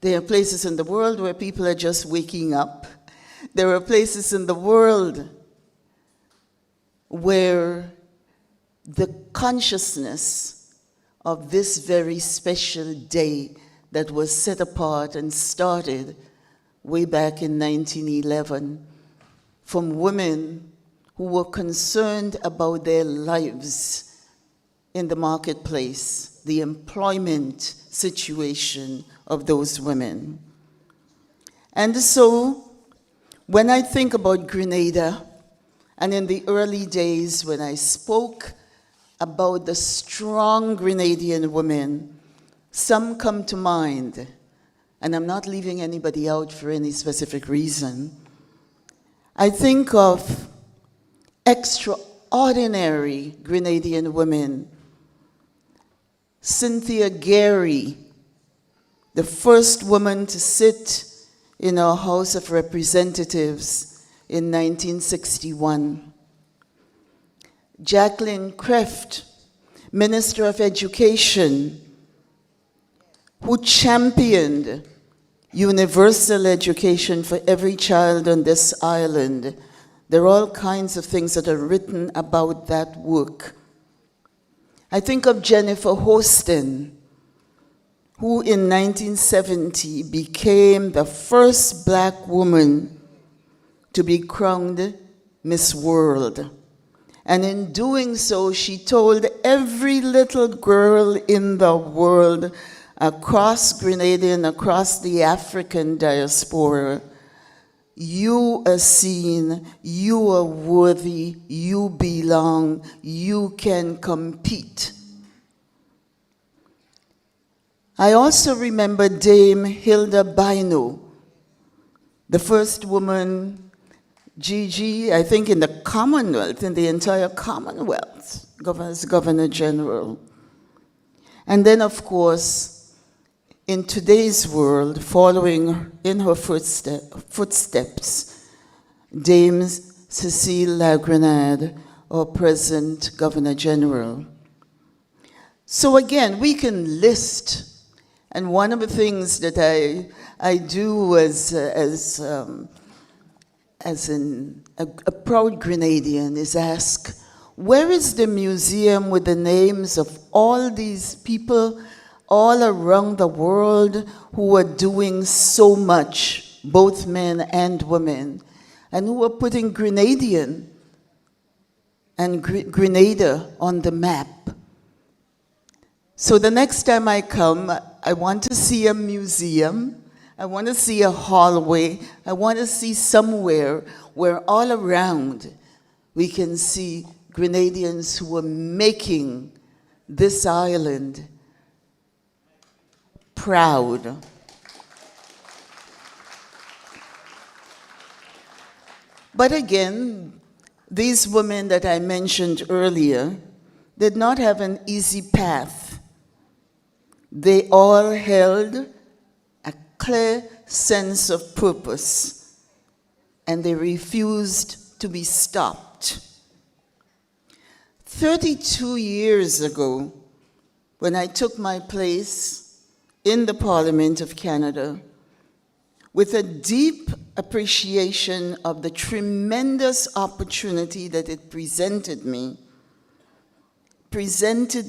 There are places in the world where people are just waking up. There are places in the world where the consciousness of this very special day that was set apart and started way back in 1911 from women who were concerned about their lives in the marketplace, the employment situation of those women. And so, when I think about Grenada, and in the early days when I spoke about the strong Grenadian women, some come to mind, and I'm not leaving anybody out for any specific reason. I think of extraordinary Grenadian women. Cynthia Gary, the first woman to sit in our House of Representatives in 1961. Jacqueline Kreft, Minister of Education, who championed universal education for every child on this island. There are all kinds of things that are written about that work. I think of Jennifer Hostin, who in 1970 became the first Black woman to be crowned Miss World. And in doing so, she told every little girl in the world, across Grenada and across the African diaspora, you are seen, you are worthy, you belong, you can compete. I also remember Dame Hilda Bino, the first woman, GG, I think in the Commonwealth, in the entire Commonwealth, as Governor General. And then, of course, in today's world, following in her footsteps, Dame Cecile Lagrenade, our present Governor General. So again, we can list And one of the things that I do as a proud Grenadian is ask, where is the museum with the names of all these people all around the world who are doing so much, both men and women, and who are putting Grenadian and Grenada on the map? So the next time I come, I want to see a museum, I want to see a hallway, I want to see somewhere where all around we can see Grenadians who are making this island proud. But again, these women that I mentioned earlier did not have an easy path. They all held a clear sense of purpose, and they refused to be stopped. 32 years ago, when I took my place in the Parliament of Canada, with a deep appreciation of the tremendous opportunity that it presented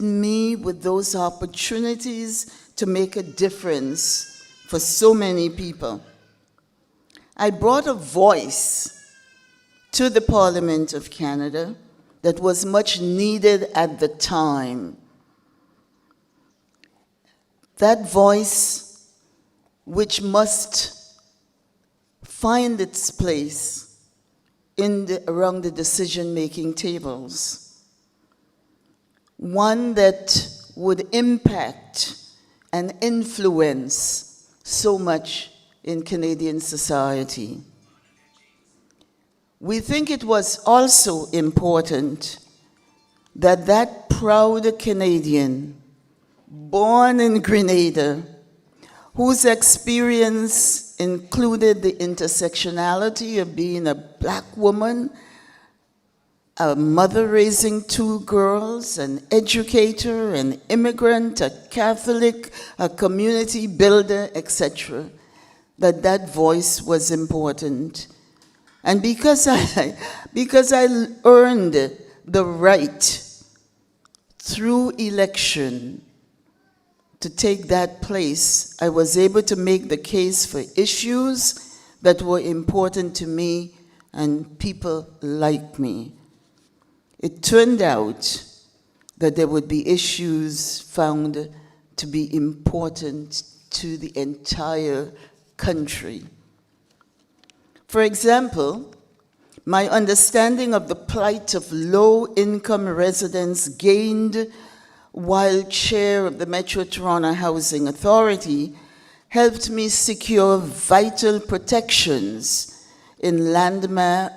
me with those opportunities to make a difference for so many people. I brought a voice to the Parliament of Canada that was much needed at the time. That voice which must find its place around the decision-making tables. One that would impact and influence so much in Canadian society. We think it was also important that that proud Canadian, born in Grenada, whose experience included the intersectionality of being a Black woman, a mother raising 2 girls, an educator, an immigrant, a Catholic, a community builder, etc., that voice was important. And because I earned the right through election to take that place, I was able to make the case for issues that were important to me and people like me. It turned out that there would be issues found to be important to the entire country. For example, my understanding of the plight of low-income residents gained while chair of the Metro Toronto Housing Authority helped me secure vital protections in landmark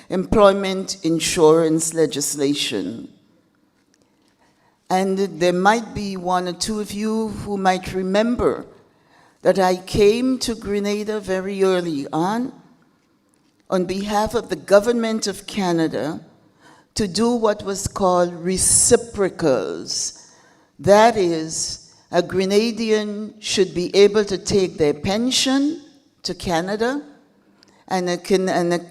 employment insurance legislation. And there might be 1 or 2 of you who might remember that I came to Grenada very early on behalf of the Government of Canada to do what was called reciprocals. That is, a Grenadian should be able to take their pension to Canada, and a Grenadian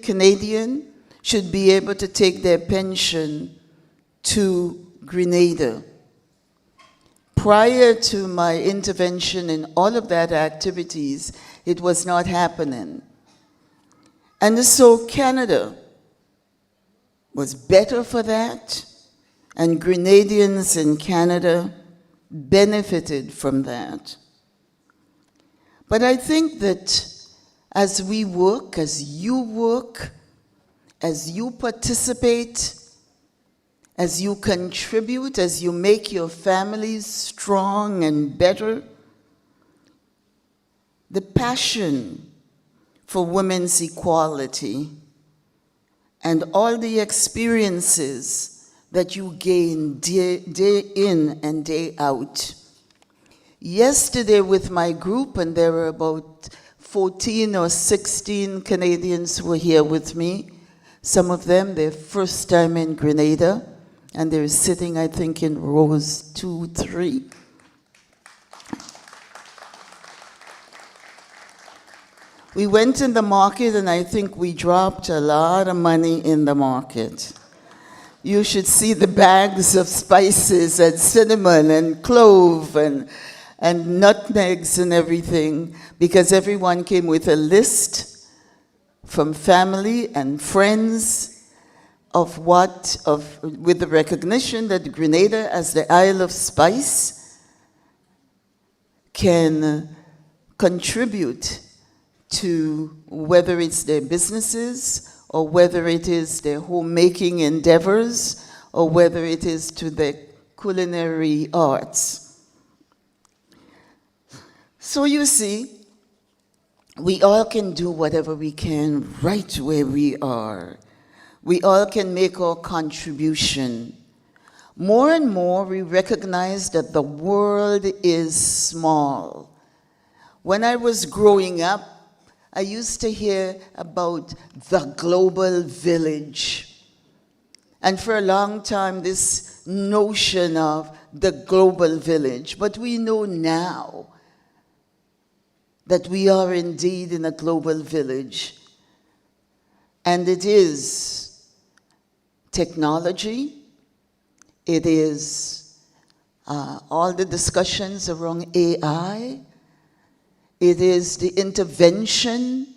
Canadian should be able to take their pension to Grenada. Prior to my intervention in all of that activities, it was not happening. And so Canada was better for that, and Grenadians in Canada benefited from that. But I think that as we work, as you participate, as you contribute, as you make your families strong and better, the passion for women's equality and all the experiences that you gain day in and day out. Yesterday with my group, and there were about 14 or 16 Canadians who were here with me, Some of them, their first time in Grenada, and they're sitting, I think, in rows 2, 3. We went in the market, and I think we dropped a lot of money in the market. You should see the bags of spices and cinnamon and clove and nutmegs and everything, because everyone came with a list from family and friends with the recognition that Grenada, as the Isle of Spice, can contribute to whether it's their businesses or whether it is their homemaking endeavors or whether it is to the culinary arts. So you see, we all can do whatever we can right where we are. We all can make our contribution. More and more, we recognize that the world is small. When I was growing up, I used to hear about the global village. And for a long time, this notion of the global village. But we know now that we are indeed in a global village. And it is technology. It is all the discussions around AI. It is the intervention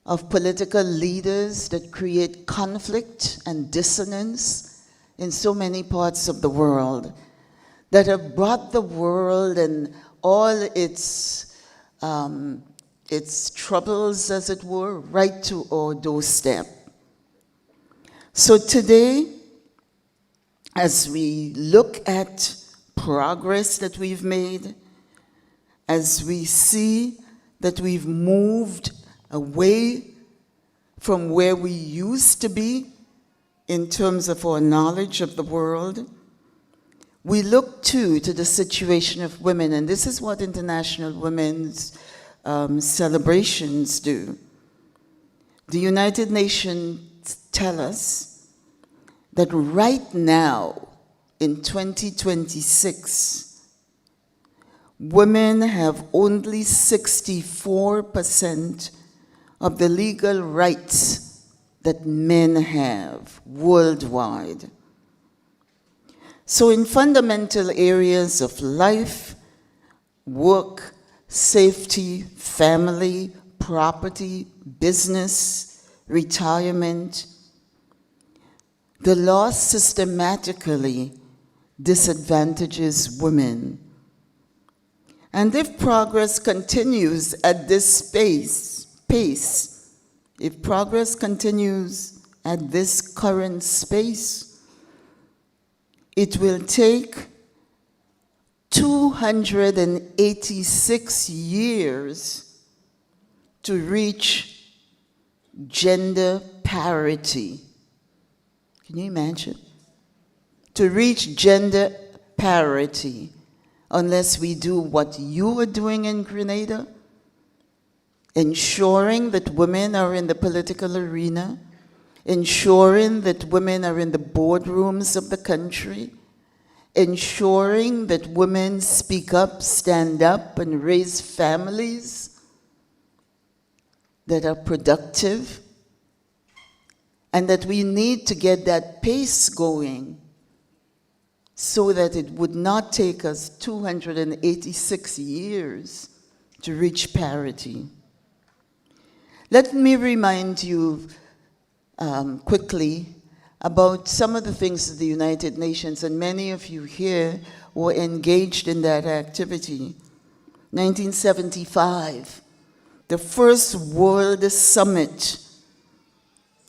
of political leaders that create conflict and dissonance in so many parts of the world, that have brought the world and all its troubles, as it were, right to our doorstep. So today, as we look at progress that we've made, as we see that we've moved away from where we used to be in terms of our knowledge of the world, we look too to the situation of women, and this is what International Women's celebrations do. The United Nations tell us that right now, in 2026, women have only 64% of the legal rights that men have worldwide. So in fundamental areas of life, work, safety, family, property, business, retirement, the law systematically disadvantages women. And if progress continues at this pace, if progress continues at this current space, it will take 286 years to reach gender parity. Can you imagine? To reach gender parity, unless we do what you are doing in Grenada, ensuring that women are in the political arena, ensuring that women are in the boardrooms of the country, ensuring that women speak up, stand up, and raise families that are productive, and that we need to get that pace going so that it would not take us 286 years to reach parity. Let me remind you quickly about some of the things of the United Nations, and many of you here were engaged in that activity. 1975, the first World Summit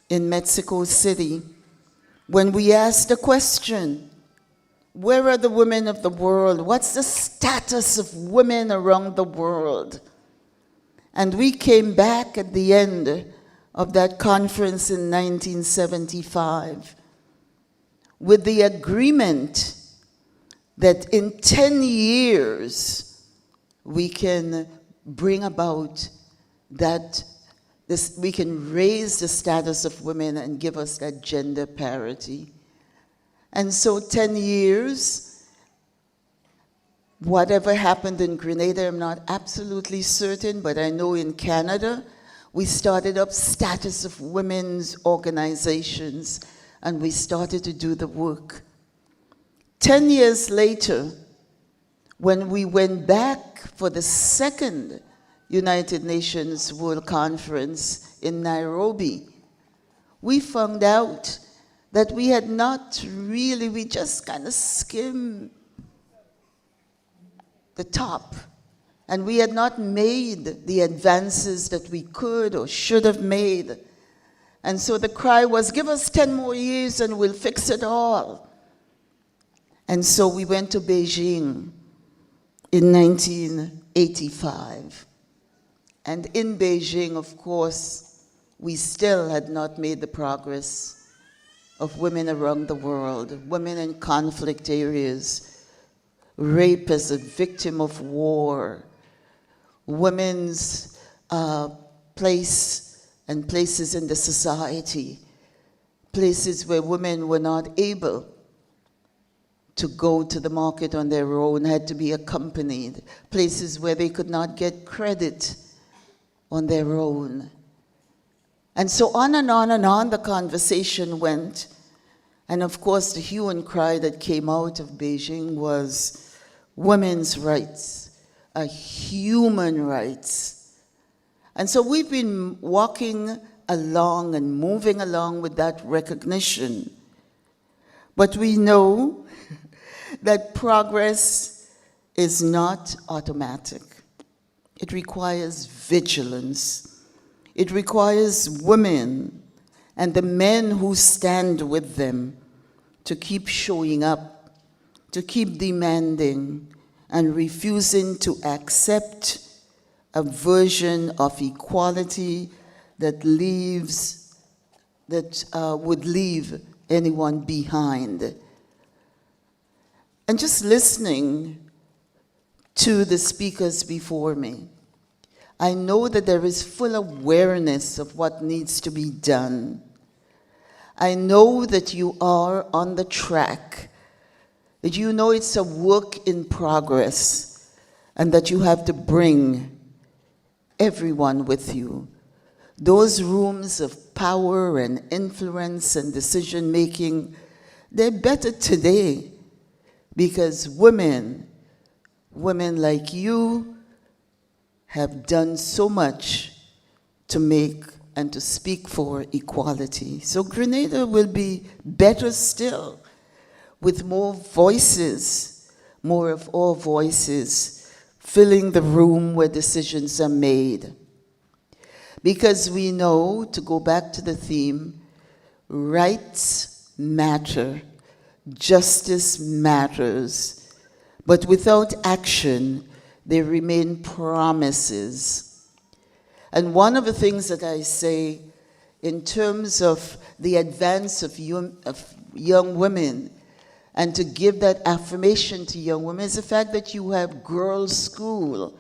in Mexico City, when we asked the question, where are the women of the world? What's the status of women around the world? And we came back at the end of that conference in 1975 with the agreement that in 10 years we can bring about that we can raise the status of women and give us that gender parity. And so 10 years, whatever happened in Grenada, I'm not absolutely certain, but I know in Canada, we started up status of women's organizations, and we started to do the work. 10 years later, when we went back for the second United Nations World Conference in Nairobi, we found out that we had not really, we just kind of skimmed the top. And we had not made the advances that we could or should have made. And so the cry was, give us 10 more years and we'll fix it all. And so we went to Beijing in 1985. And in Beijing, of course, we still had not made the progress of women around the world, women in conflict areas, rape as a victim of war, women's place and places in the society, places where women were not able to go to the market on their own, had to be accompanied, places where they could not get credit on their own. And so on and on and on the conversation went. And of course, the hue and cry that came out of Beijing was women's rights, human rights. And so we've been walking along and moving along with that recognition. But we know that progress is not automatic. It requires vigilance. It requires women and the men who stand with them to keep showing up, to keep demanding and refusing to accept a version of equality that would leave anyone behind. And just listening to the speakers before me, I know that there is full awareness of what needs to be done. I know that you are on the track, that you know it's a work in progress, and that you have to bring everyone with you. Those rooms of power and influence and decision making, they're better today because women like you have done so much to make and to speak for equality. So Grenada will be better still with more voices, more of all voices, filling the room where decisions are made. Because we know, to go back to the theme, rights matter, justice matters, but without action, they remain promises. And one of the things that I say in terms of the advance of young women and to give that affirmation to young women is the fact that you have girls' school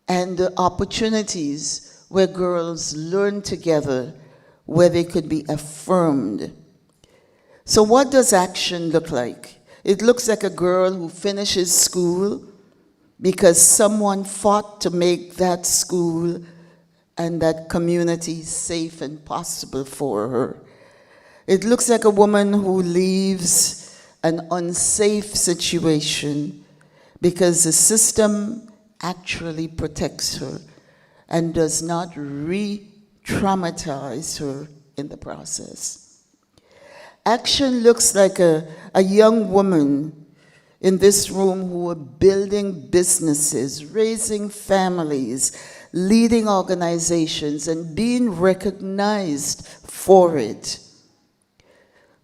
and the opportunities where girls learn together, where they could be affirmed. So what does action look like? It looks like a girl who finishes school because someone fought to make that school and that community safe and possible for her. It looks like a woman who leaves an unsafe situation because the system actually protects her and does not re-traumatize her in the process. Action looks like a young woman in this room who are building businesses, raising families, leading organizations, and being recognized for it.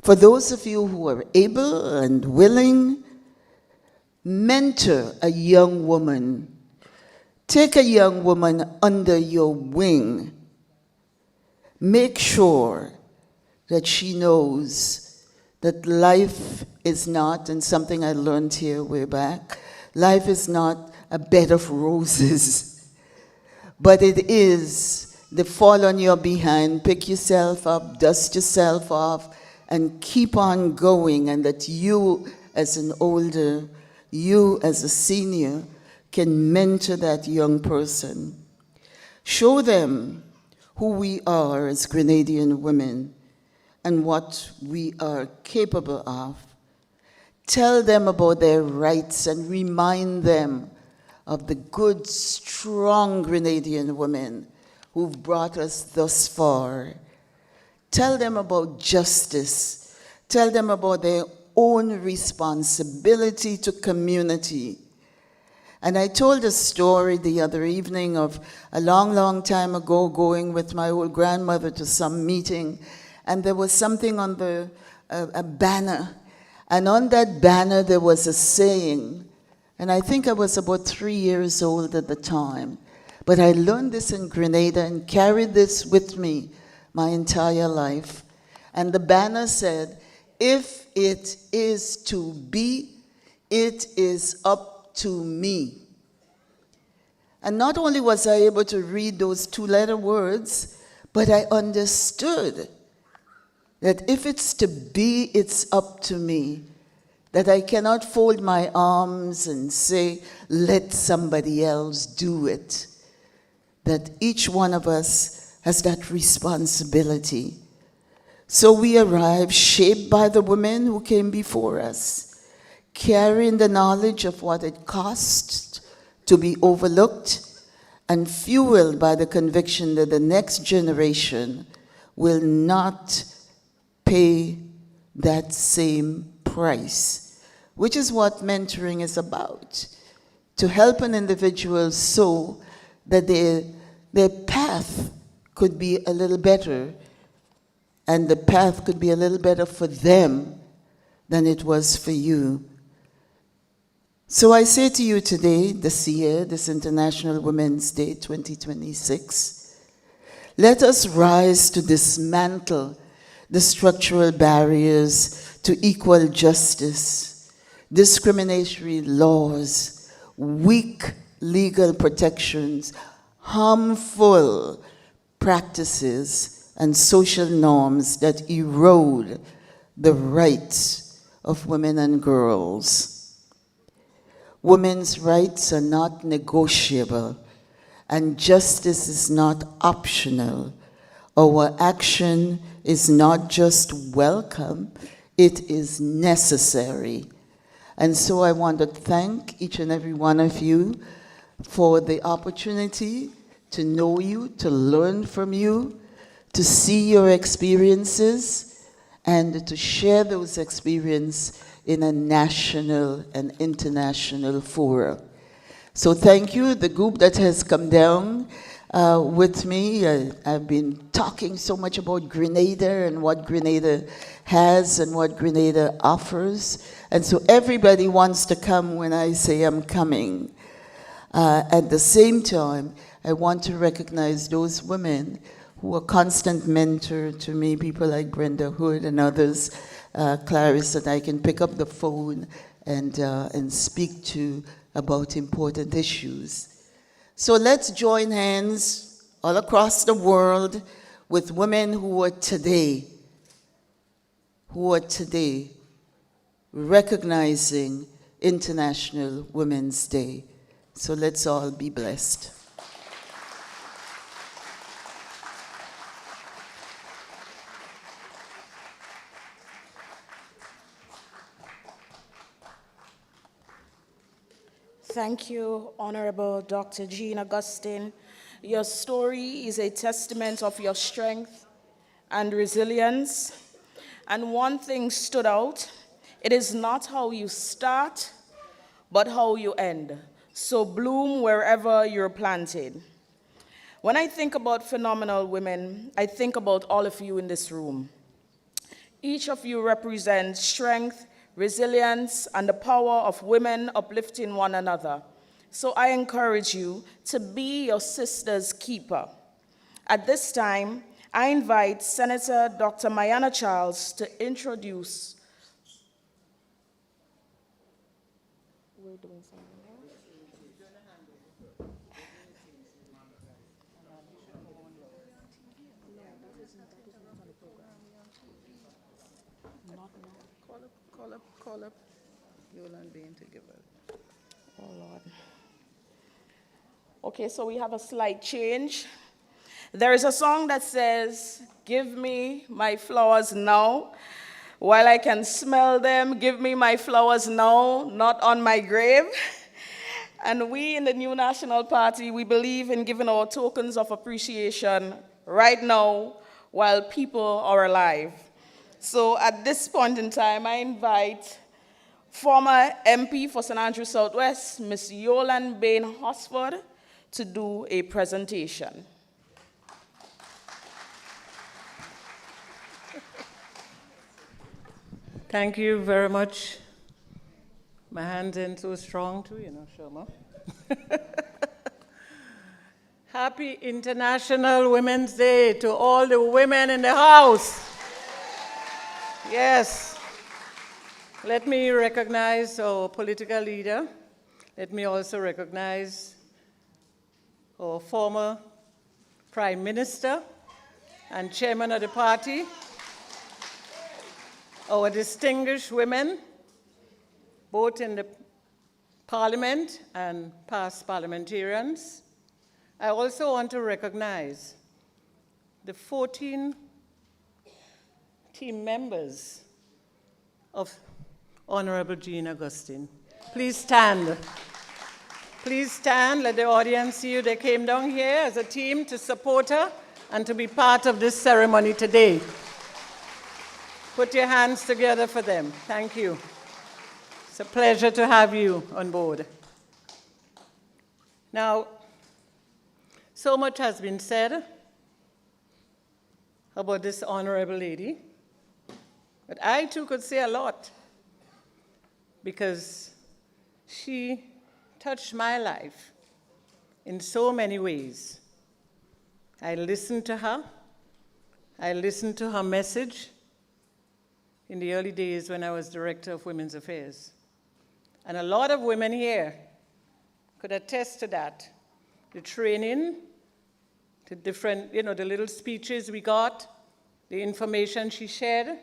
For those of you who are able and willing, mentor a young woman. Take a young woman under your wing. Make sure that she knows that life is not, and something I learned here way back, life is not a bed of roses, but it is the fall on your behind, pick yourself up, dust yourself off, and keep on going, and that you as an older, you as a senior, can mentor that young person. Show them who we are as Grenadian women and what we are capable of. Tell them about their rights and remind them of the good, strong Grenadian women who've brought us thus far. Tell them about justice. Tell them about their own responsibility to community. And I told a story the other evening of a long, long time ago going with my old grandmother to some meeting, and there was something on a banner. And on that banner there was a saying, and I think I was about 3 years old at the time, but I learned this in Grenada and carried this with me my entire life. And the banner said, "If it is to be, it is up to me." And not only was I able to read those two-letter words, but I understood that if it's to be, it's up to me. That I cannot fold my arms and say, let somebody else do it. That each one of us has that responsibility. So we arrive shaped by the women who came before us, carrying the knowledge of what it costs to be overlooked, and fueled by the conviction that the next generation will not pay that same price, which is what mentoring is about, to help an individual so that their path could be a little better, and the path could be a little better for them than it was for you. So I say to you today, this year, this International Women's Day 2026, let us rise to dismantle the structural barriers to equal justice, discriminatory laws, weak legal protections, harmful practices, and social norms that erode the rights of women and girls. Women's rights are not negotiable, and justice is not optional. Our action is not just welcome, it is necessary. And so I want to thank each and every one of you for the opportunity to know you, to learn from you, to see your experiences, and to share those experiences in a national and international forum. So thank you, the group that has come down with me. I've been talking so much about Grenada and what Grenada has and what Grenada offers. And so everybody wants to come when I say I'm coming. At the same time, I want to recognize those women who are constant mentor to me, people like Brenda Hood and others, Clarice, that I can pick up the phone and speak to about important issues. So let's join hands all across the world with women who are today recognizing International Women's Day. So let's all be blessed. Thank you, Honorable Dr. Jean Augustine. Your story is a testament of your strength and resilience. And one thing stood out: it is not how you start, but how you end. So bloom wherever you're planted. When I think about phenomenal women, I think about all of you in this room. Each of you represents strength, resilience, and the power of women uplifting one another. So I encourage you to be your sister's keeper. At this time, I invite Senator Dr. Mayana Charles to introduce. We're doing something else? Call up Yolande Bain to give us. Oh, Lord. Okay, so we have a slight change. There is a song that says, "Give me my flowers now, while I can smell them. Give me my flowers now, not on my grave." And we in the New National Party, we believe in giving our tokens of appreciation right now while people are alive. So at this point in time, I invite former MP for St. Andrews Southwest, Ms. Yolande Bain Hosford, to do a presentation. Thank you very much. My hands ain't so strong too, you know, Shoma. Happy International Women's Day to all the women in the house. Yes. Let me recognize our political leader. Let me also recognize our former Prime Minister and Chairman of the party, our distinguished women, both in the Parliament and past parliamentarians. I also want to recognize the 14 team members of Honorable Jean Augustine. Please stand. Please stand, let the audience see you. They came down here as a team to support her and to be part of this ceremony today. Put your hands together for them. Thank you. It's a pleasure to have you on board. Now, so much has been said about this honorable lady, but I too could say a lot because she touched my life in so many ways. I listened to her. I listened to her message in the early days when I was Director of Women's Affairs. And a lot of women here could attest to that. The training, the different, the little speeches we got, the information she shared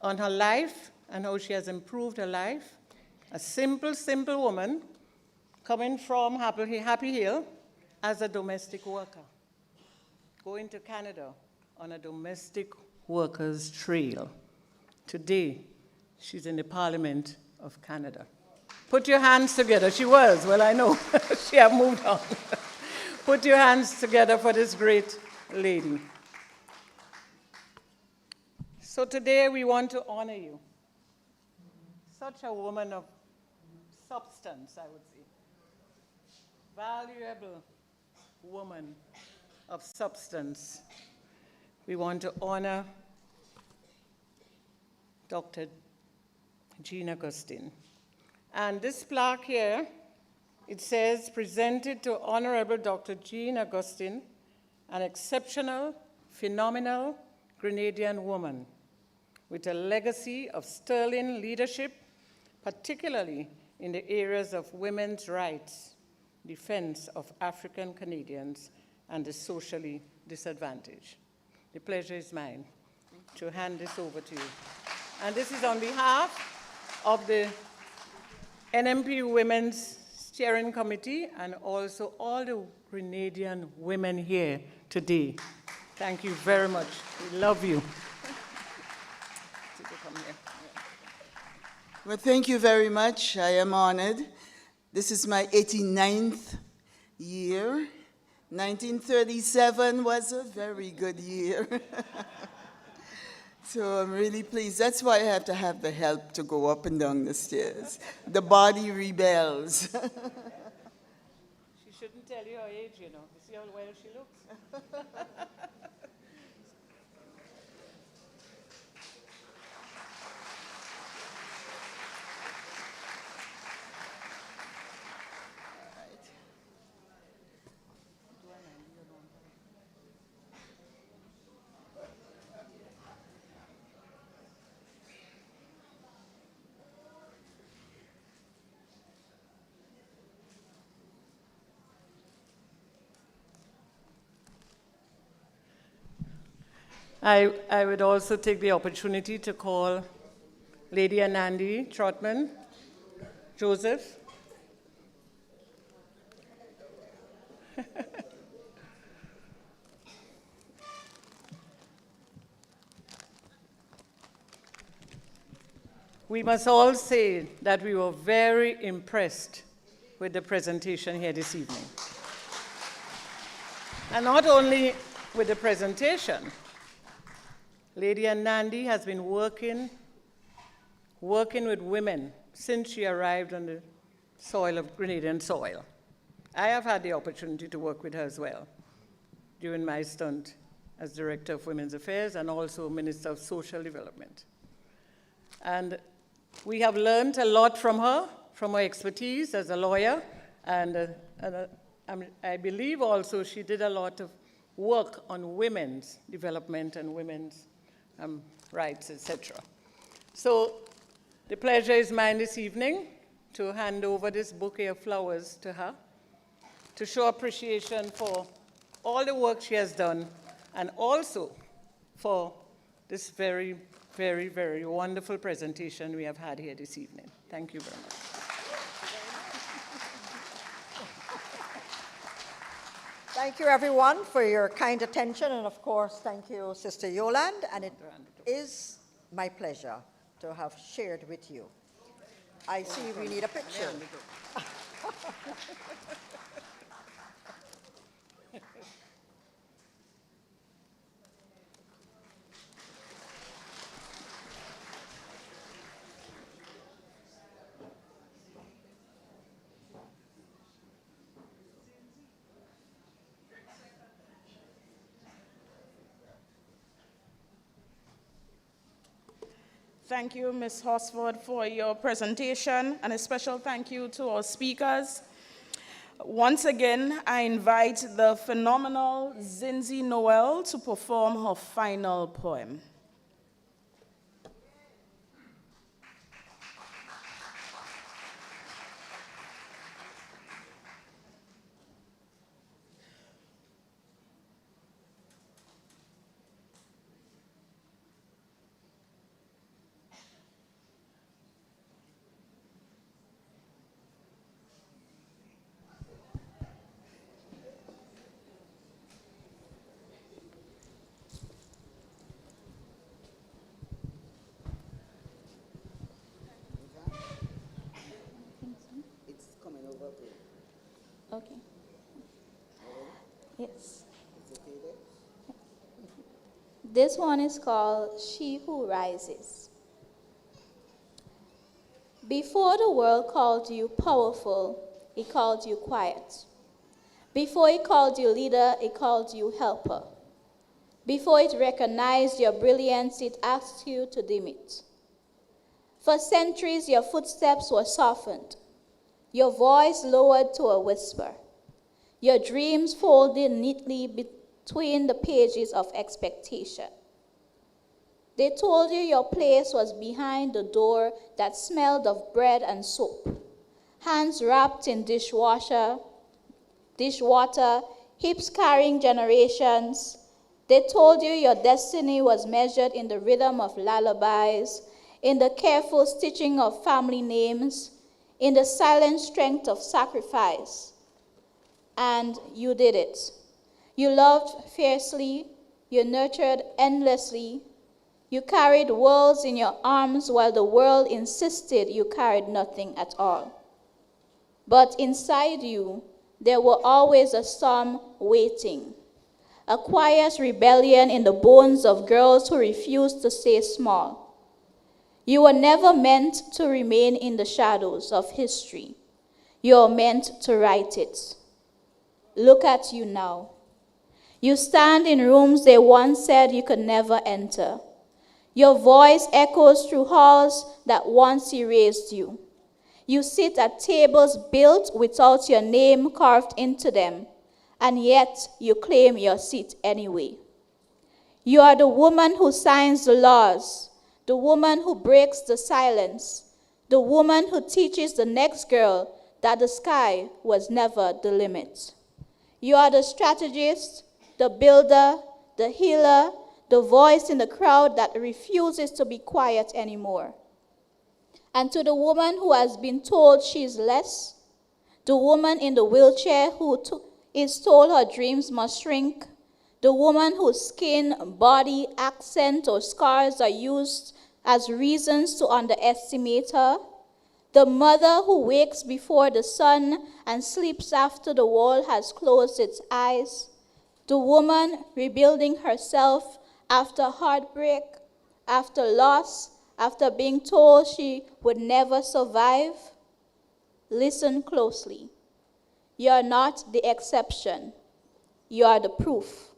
on her life and how she has improved her life. A simple, simple woman coming from Happy Hill as a domestic worker, going to Canada on a domestic workers' trail. Today, she's in the Parliament of Canada. Put your hands together. She was, well, I know. She have moved on. Put your hands together for this great lady. So today we want to honor you. Such a woman of substance, I would say. Valuable woman of substance. We want to honor Dr. Jean Augustine. And this plaque here, it says, presented to Honorable Dr. Jean Augustine, an exceptional, phenomenal Grenadian woman with a legacy of sterling leadership, particularly in the areas of women's rights, defense of African Canadians, and the socially disadvantaged. The pleasure is mine to hand this over to you. And this is on behalf of the NNP Women's Steering Committee and also all the Grenadian women here today. Thank you very much. We love you. Well, thank you very much. I am honored. This is my 89th year. 1937 was a very good year. So I'm really pleased. That's why I have to have the help to go up and down the stairs. The body rebels. She shouldn't tell you her age, you know. You see how well she looks? I would also take the opportunity to call Lady Anandi Trotman, Joseph. We must all say that we were very impressed with the presentation here this evening. And not only with the presentation, Lady Anandi has been working with women since she arrived on the soil of Grenadian soil. I have had the opportunity to work with her as well during my stint as Director of Women's Affairs and also Minister of Social Development. And we have learned a lot from her expertise as a lawyer, and I believe also she did a lot of work on women's development and women's rights, etc. So the pleasure is mine this evening to hand over this bouquet of flowers to her, to show appreciation for all the work she has done, and also for this very, very, very wonderful presentation we have had here this evening. Thank you very much. Thank you, everyone, for your kind attention, and of course, thank you, Sister Yolande, and it is my pleasure to have shared with you. I see we need a picture. Thank you, Ms. Horsford, for your presentation, and a special thank you to our speakers. Once again, I invite the phenomenal Zinzi Noel to perform her final poem. Okay. Yes. This one is called She Who Rises. Before the world called you powerful, it called you quiet. Before it called you leader, it called you helper. Before it recognized your brilliance, it asked you to dim it. For centuries, your footsteps were softened, your voice lowered to a whisper, your dreams folded neatly between the pages of expectation. They told you your place was behind the door that smelled of bread and soap, hands wrapped in dishwater, hips carrying generations. They told you your destiny was measured in the rhythm of lullabies, in the careful stitching of family names, in the silent strength of sacrifice. And you did it. You loved fiercely, you nurtured endlessly, you carried worlds in your arms while the world insisted you carried nothing at all. But inside you, there were always a storm waiting, a quiet rebellion in the bones of girls who refused to stay small. You were never meant to remain in the shadows of history. You are meant to write it. Look at you now. You stand in rooms they once said you could never enter. Your voice echoes through halls that once erased you. You sit at tables built without your name carved into them, and yet you claim your seat anyway. You are the woman who signs the laws, the woman who breaks the silence, the woman who teaches the next girl that the sky was never the limit. You are the strategist, the builder, the healer, the voice in the crowd that refuses to be quiet anymore. And to the woman who has been told she is less, the woman in the wheelchair who is told her dreams must shrink, the woman whose skin, body, accent, or scars are used as reasons to underestimate her, the mother who wakes before the sun and sleeps after the world has closed its eyes, the woman rebuilding herself after heartbreak, after loss, after being told she would never survive. Listen closely. You are not the exception. You are the proof.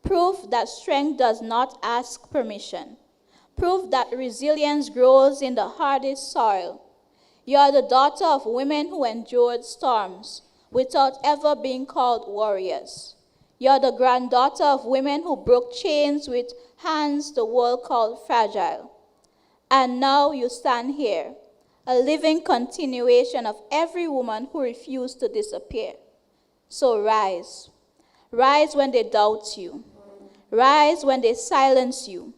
Proof that strength does not ask permission. Proof that resilience grows in the hardest soil. You are the daughter of women who endured storms without ever being called warriors. You are the granddaughter of women who broke chains with hands the world called fragile. And now you stand here, a living continuation of every woman who refused to disappear. So rise. Rise when they doubt you. Rise when they silence you.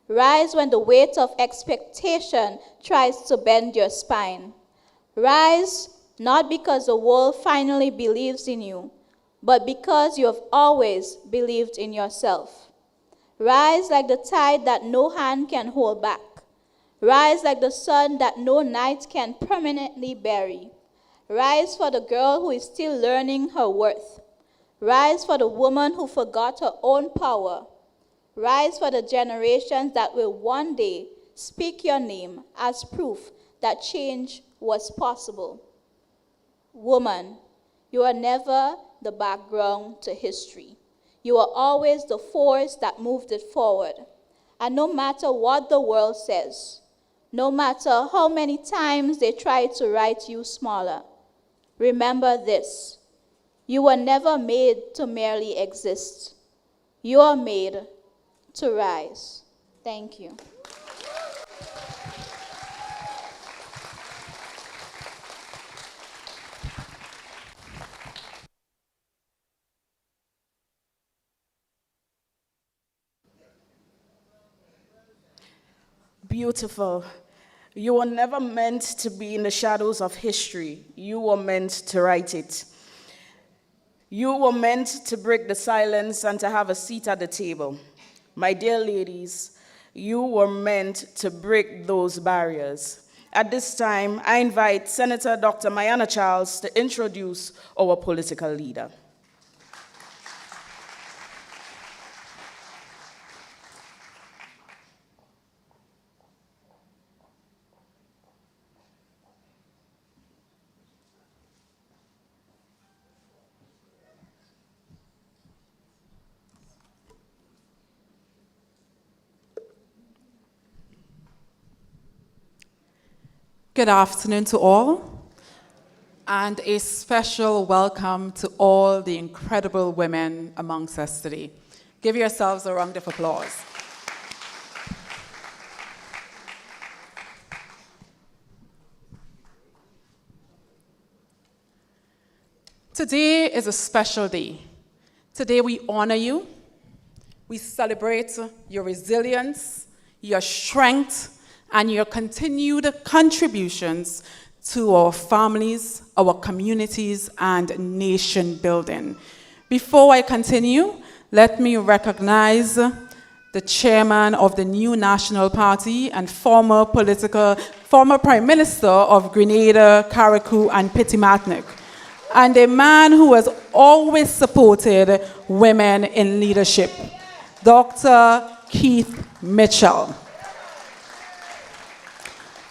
Rise when the weight of expectation tries to bend your spine. Rise not because the world finally believes in you, but because you have always believed in yourself. Rise like the tide that no hand can hold back. Rise like the sun that no night can permanently bury. Rise for the girl who is still learning her worth. Rise for the woman who forgot her own power. Rise for the generations that will one day speak your name as proof that change was possible. Woman, you are never the background to history. You are always the force that moved it forward. And no matter what the world says, no matter how many times they try to write you smaller, remember this: you were never made to merely exist. You are made to rise. Thank you. Beautiful. You were never meant to be in the shadows of history. You were meant to write it. You were meant to break the silence and to have a seat at the table. My dear ladies, you were meant to break those barriers. At this time, I invite Senator Dr. Mayana Charles to introduce our political leader. Good afternoon to all, and a special welcome to all the incredible women amongst us today. Give yourselves a round of applause. Today is a special day. Today we honor you. We celebrate your resilience, your strength, and your continued contributions to our families, our communities, and nation building. Before I continue, let me recognize the chairman of the new National Party and former Prime Minister of Grenada, Carriacou, and Petit-Martinique, and a man who has always supported women in leadership, Dr. Keith Mitchell.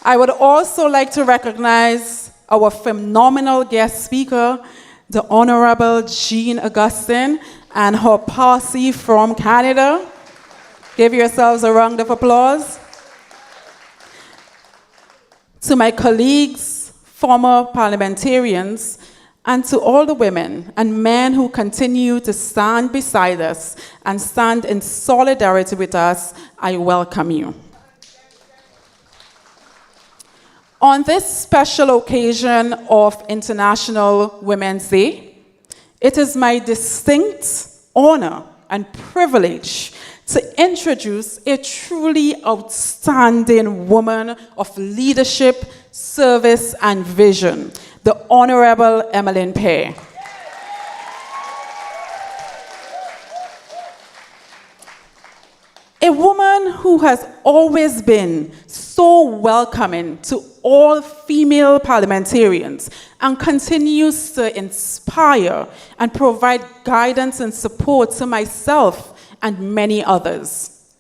I would also like to recognize our phenomenal guest speaker, the Honorable Jean Augustine, and her posse from Canada. Give yourselves a round of applause. To my colleagues, former parliamentarians, and to all the women and men who continue to stand beside us and stand in solidarity with us, I welcome you. On this special occasion of International Women's Day, it is my distinct honor and privilege to introduce a truly outstanding woman of leadership, service, and vision, the Honorable Emmeline Pear. A woman who has always been so welcoming to all female parliamentarians and continues to inspire and provide guidance and support to myself and many others.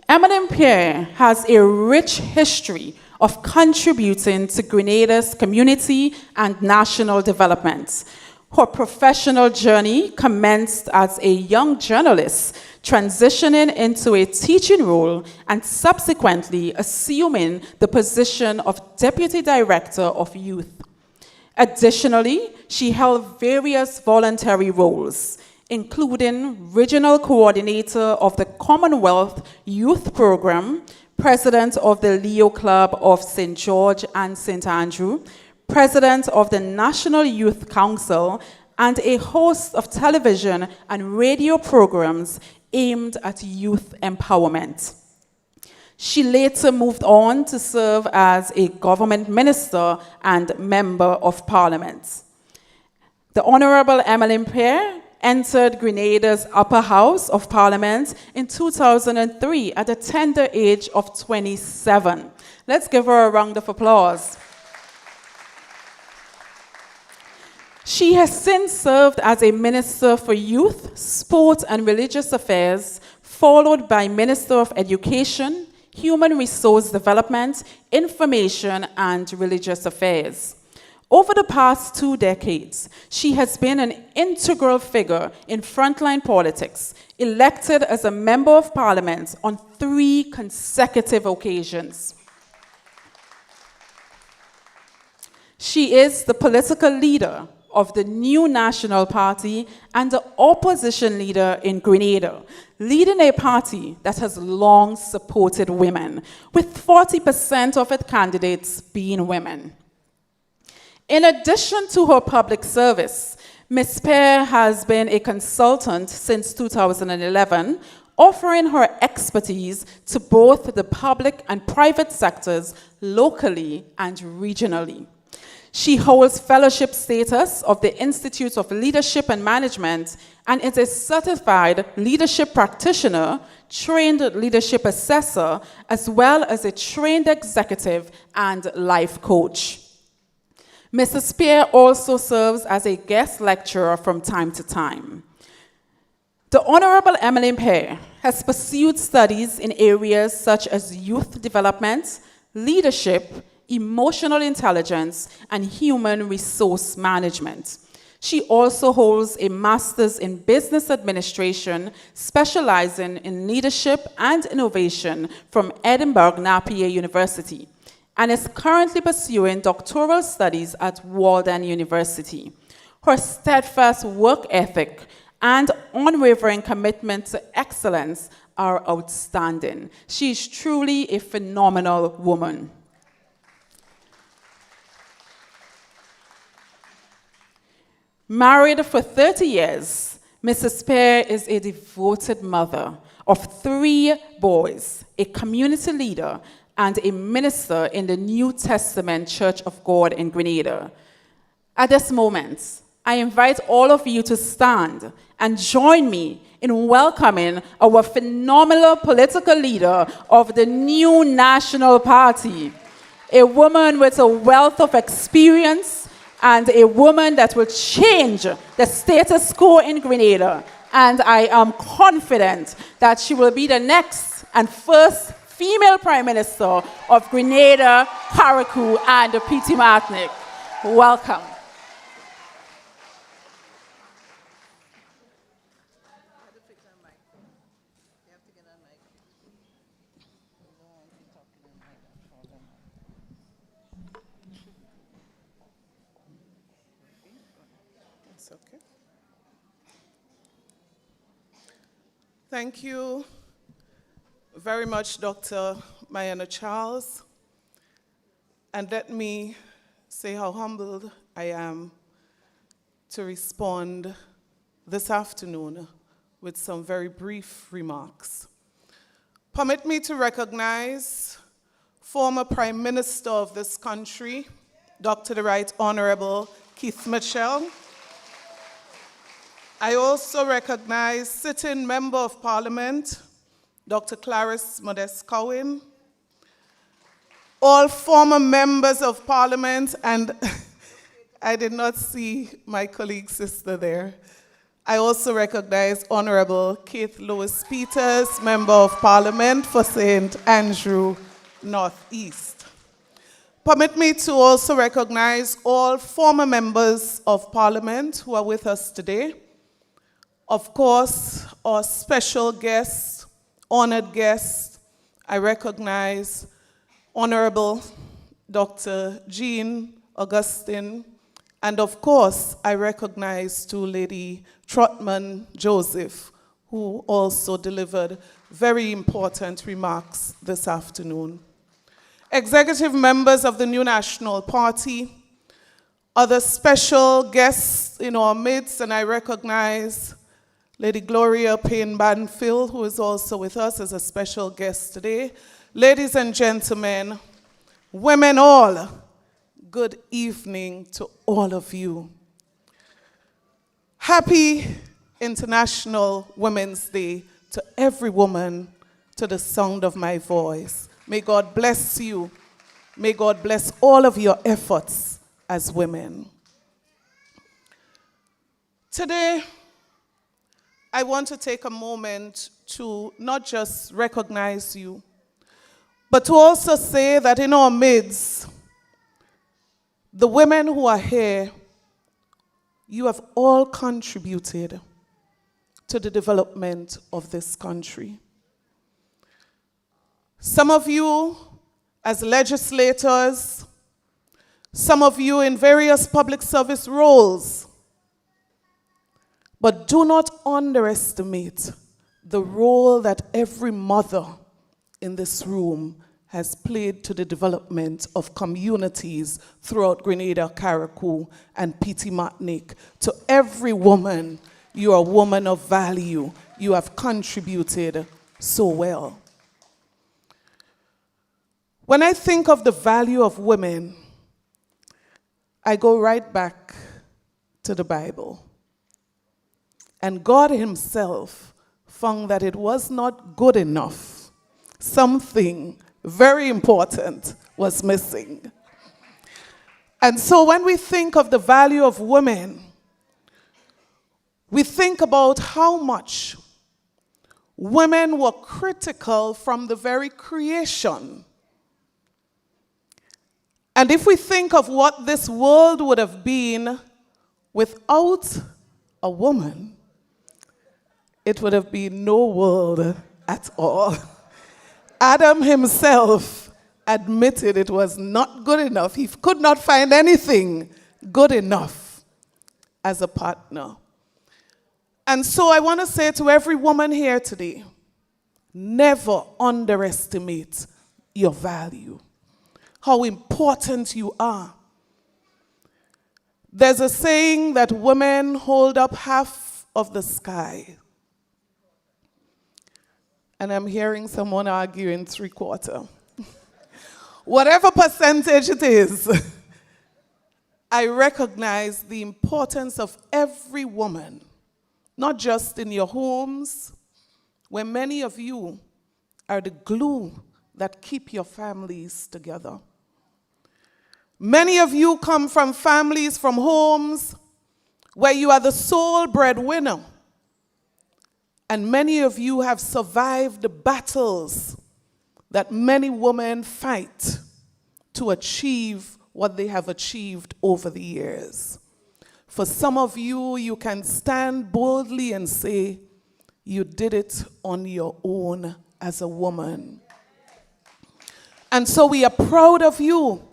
Emmeline Pear has a rich history of contributing to Grenada's community and national development. Her professional journey commenced as a young journalist, transitioning into a teaching role and subsequently assuming the position of Deputy Director of Youth. Additionally, she held various voluntary roles, including Regional Coordinator of the Commonwealth Youth Program, President of the Leo Club of St. George and St. Andrew, President of the National Youth Council, and a host of television and radio programs aimed at youth empowerment. She later moved on to serve as a government minister and member of parliament. The Honorable Emmeline Pear entered Grenada's upper house of parliament in 2003 at the tender age of 27. Let's give her a round of applause. She has since served as a Minister for Youth, Sport and Religious Affairs, followed by Minister of Education, Human Resource Development, Information and Religious Affairs. Over the past 2 decades, she has been an integral figure in frontline politics, elected as a Member of Parliament on 3 consecutive occasions. She is the political leader of the new National Party and the opposition leader in Grenada, leading a party that has long supported women, with 40% of its candidates being women. In addition to her public service, Ms. Pear has been a consultant since 2011, offering her expertise to both the public and private sectors locally and regionally. She holds fellowship status of the Institute of Leadership and Management and is a certified leadership practitioner, trained leadership assessor, as well as a trained executive and life coach. Mrs. Pear also serves as a guest lecturer from time to time. The Honorable Emmeline Pear has pursued studies in areas such as youth development, leadership, emotional intelligence, and human resource management. She also holds a master's in business administration, specializing in leadership and innovation from Edinburgh Napier University, and is currently pursuing doctoral studies at Walden University. Her steadfast work ethic and unwavering commitment to excellence are outstanding. She is truly a phenomenal woman. Married for 30 years, Mrs. Pear is a devoted mother of 3 boys, a community leader, and a minister in the New Testament Church of God in Grenada. At this moment, I invite all of you to stand and join me in welcoming our phenomenal political leader of the new National Party, a woman with a wealth of experience and a woman that will change the status quo in Grenada. And I am confident that she will be the next and first female Prime Minister of Grenada, Carriacou, and Petite Martinique. Welcome. Okay. Thank you very much, Dr. Mayana Charles. And let me say how humbled I am to respond this afternoon with some very brief remarks. Permit me to recognize former Prime Minister of this country, Dr. the Right Honorable Keith Mitchell. I also recognize sitting Member of Parliament, Dr. Clarice Modest Cowan, all former members of Parliament, and I did not see my colleague sister there. I also recognize Honorable Keith Lewis Peters, Member of Parliament for St. Andrew Northeast. Permit me to also recognize all former members of Parliament who are with us today. Of course, our special guest, honored guest, I recognize Honorable Dr. Jean Augustine, and of course, I recognize to Lady Trotman Joseph, who also delivered very important remarks this afternoon. Executive members of the New National Party, other special guests in our midst, and I recognize Lady Gloria Payne-Banfield, who is also with us as a special guest today. Ladies and gentlemen, women all, good evening to all of you. Happy International Women's Day to every woman to the sound of my voice. May God bless you. May God bless all of your efforts as women. Today, I want to take a moment to not just recognize you, but to also say that in our midst, the women who are here, you have all contributed to the development of this country. Some of you as legislators, some of you in various public service roles, but do not underestimate the role that every mother in this room has played to the development of communities throughout Grenada, Carriacou, and Petit Martinique. To every woman, you are a woman of value. You have contributed so well. When I think of the value of women, I go right back to the Bible. And God himself found that it was not good enough. Something very important was missing. And so when we think of the value of women, we think about how much women were critical from the very creation. And if we think of what this world would have been without a woman, it would have been no world at all. Adam himself admitted it was not good enough. He could not find anything good enough as a partner. And so I want to say to every woman here today, never underestimate your value, how important you are. There's a saying that women hold up half of the sky. And I'm hearing someone arguing 3/4. Whatever percentage it is, I recognize the importance of every woman, not just in your homes, where many of you are the glue that keep your families together. Many of you come from families, from homes, where you are the sole breadwinner. And many of you have survived the battles that many women fight to achieve what they have achieved over the years. For some of you, you can stand boldly and say, you did it on your own as a woman. And so we are proud of you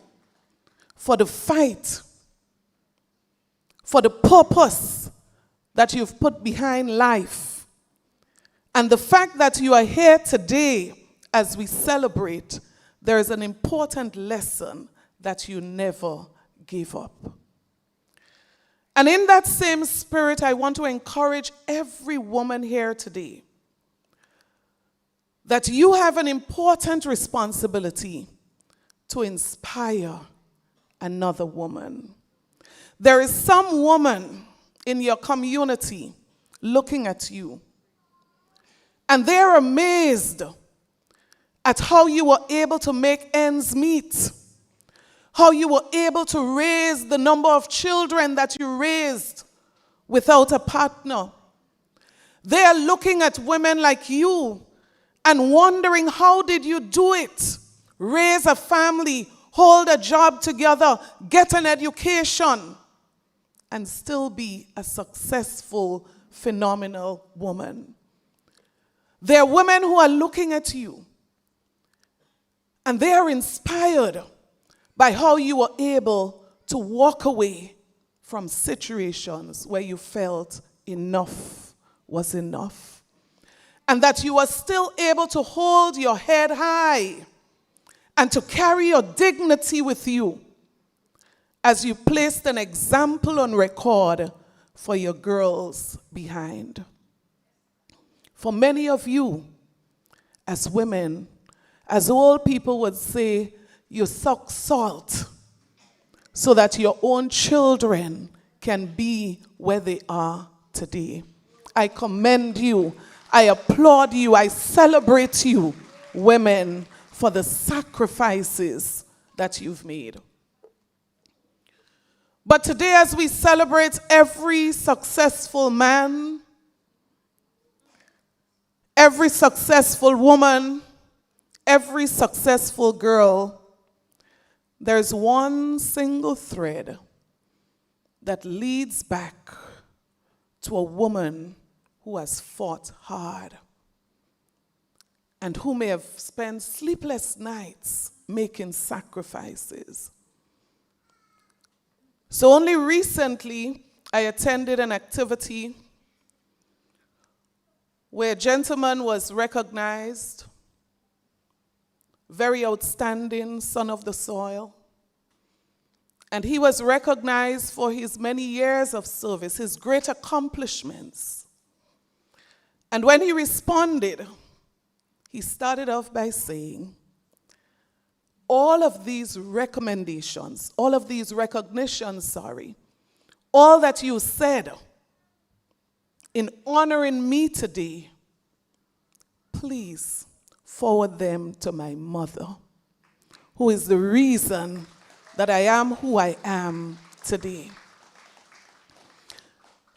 for the fight, for the purpose that you've put behind life. And the fact that you are here today as we celebrate, there is an important lesson that you never gave up. And in that same spirit, I want to encourage every woman here today that you have an important responsibility to inspire another woman. There is some woman in your community looking at you, and they're amazed at how you were able to make ends meet, how you were able to raise the number of children that you raised without a partner. They are looking at women like you and wondering, how did you do it? Raise a family, hold a job together, get an education, and still be a successful, phenomenal woman. There are women who are looking at you, and they are inspired by how you were able to walk away from situations where you felt enough was enough, and that you were still able to hold your head high and to carry your dignity with you as you placed an example on record for your girls behind. For many of you, as women, as old people would say, you suck salt so that your own children can be where they are today. I commend you, I applaud you, I celebrate you, women, for the sacrifices that you've made. But today, as we celebrate every successful man, every successful woman, every successful girl, there's one single thread that leads back to a woman who has fought hard and who may have spent sleepless nights making sacrifices. So only recently, I attended an activity where a gentleman was recognized, very outstanding son of the soil. And he was recognized for his many years of service, his great accomplishments. And when he responded, he started off by saying, all of these recommendations, all of these recognitions, all that you said in honoring me today, please forward them to my mother, who is the reason that I am who I am today.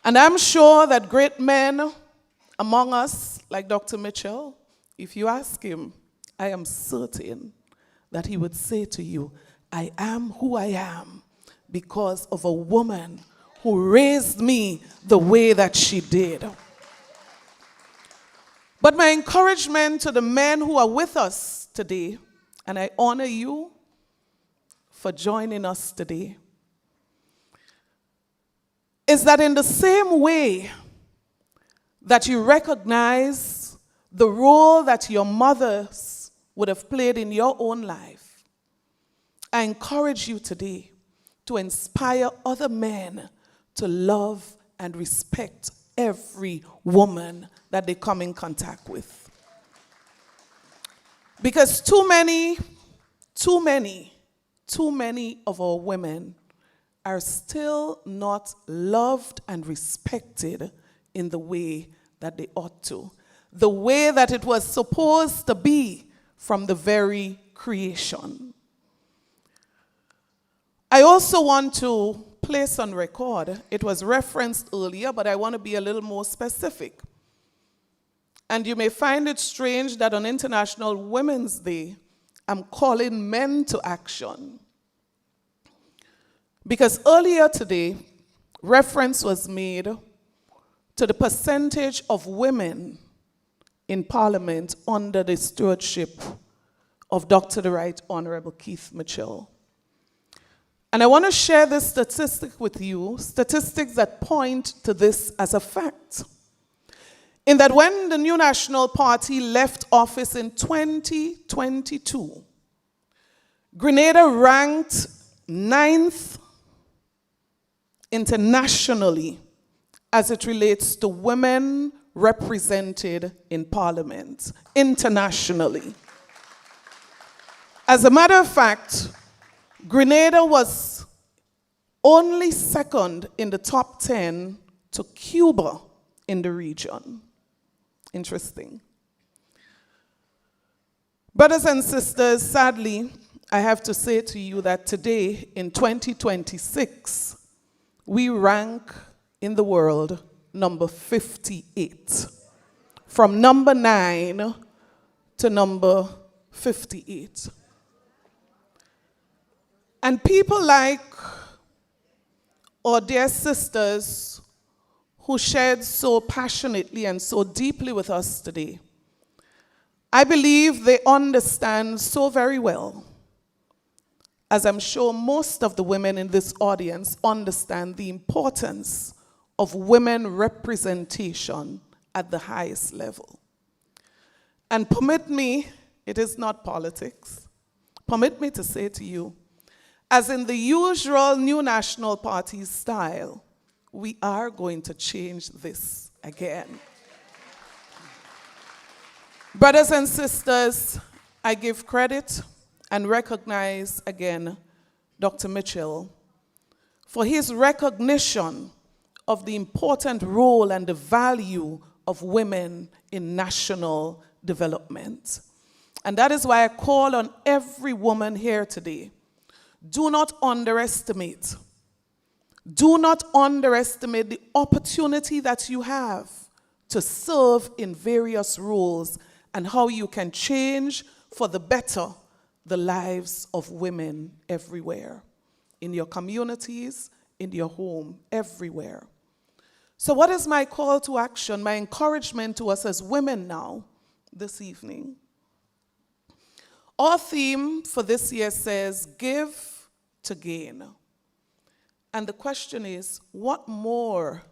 And I'm sure that great men among us, like Dr. Mitchell, if you ask him, I am certain that he would say to you, I am who I am because of a woman who raised me the way that she did. But my encouragement to the men who are with us today, and I honor you for joining us today, is that in the same way that you recognize the role that your mothers would have played in your own life, I encourage you today to inspire other men to love and respect every woman that they come in contact with. Because too many of our women are still not loved and respected in the way that they ought to, the way that it was supposed to be from the very creation. I also want to place on record, it was referenced earlier, but I want to be a little more specific. And you may find it strange that on International Women's Day, I'm calling men to action. Because earlier today, reference was made to the percentage of women in Parliament under the stewardship of Dr. the Right Honorable Keith Mitchell. And I want to share this statistic with you, statistics that point to this as a fact. In that when the New National Party left office in 2022, Grenada ranked 9th internationally as it relates to women represented in Parliament, internationally. As a matter of fact, Grenada was only second in the top 10 to Cuba in the region. Interesting. Brothers and sisters, sadly, I have to say to you that today, in 2026, we rank in the world number 58. From number 9 to number 58. And people like our dear sisters who shared so passionately and so deeply with us today, I believe they understand so very well, as I'm sure most of the women in this audience understand the importance of women representation at the highest level. And permit me, it is not politics, permit me to say to you, as in the usual New National Party style, we are going to change this again. Brothers and sisters, I give credit and recognize again Dr. Mitchell for his recognition of the important role and the value of women in national development. And that is why I call on every woman here today, do not underestimate the opportunity that you have to serve in various roles and how you can change for the better the lives of women everywhere, in your communities, in your home, everywhere. So what is my call to action, my encouragement to us as women now, this evening? Our theme for this year says, give to gain. And the question is, what more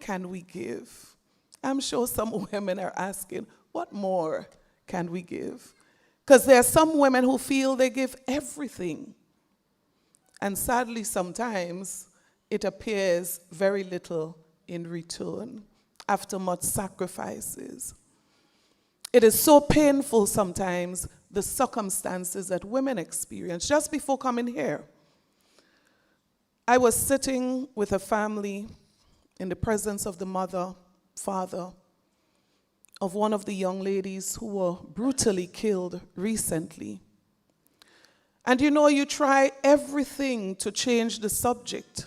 can we give? I'm sure some women are asking, what more can we give? Because there are some women who feel they give everything. And sadly, sometimes it appears very little in return after much sacrifices. It is so painful sometimes, the circumstances that women experience. Just before coming here, I was sitting with a family in the presence of the mother, father, of one of the young ladies who were brutally killed recently. And you know, you try everything to change the subject,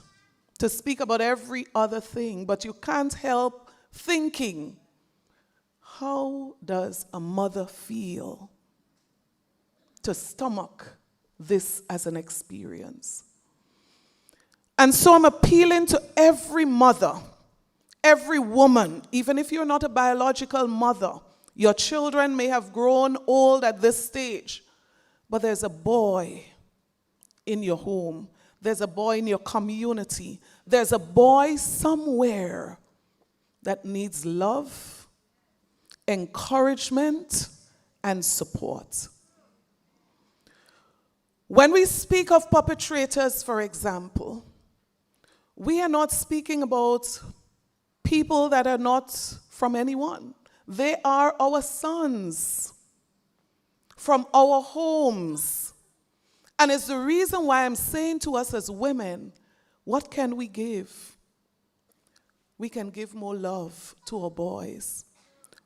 to speak about every other thing, but you can't help thinking, how does a mother feel to stomach this as an experience? And so I'm appealing to every mother, every woman, even if you're not a biological mother, your children may have grown old at this stage, but there's a boy in your home, there's a boy in your community, there's a boy somewhere that needs love, encouragement, and support. When we speak of perpetrators, for example, we are not speaking about people that are not from anyone. They are our sons from our homes. And it's the reason why I'm saying to us as women, what can we give? We can give more love to our boys,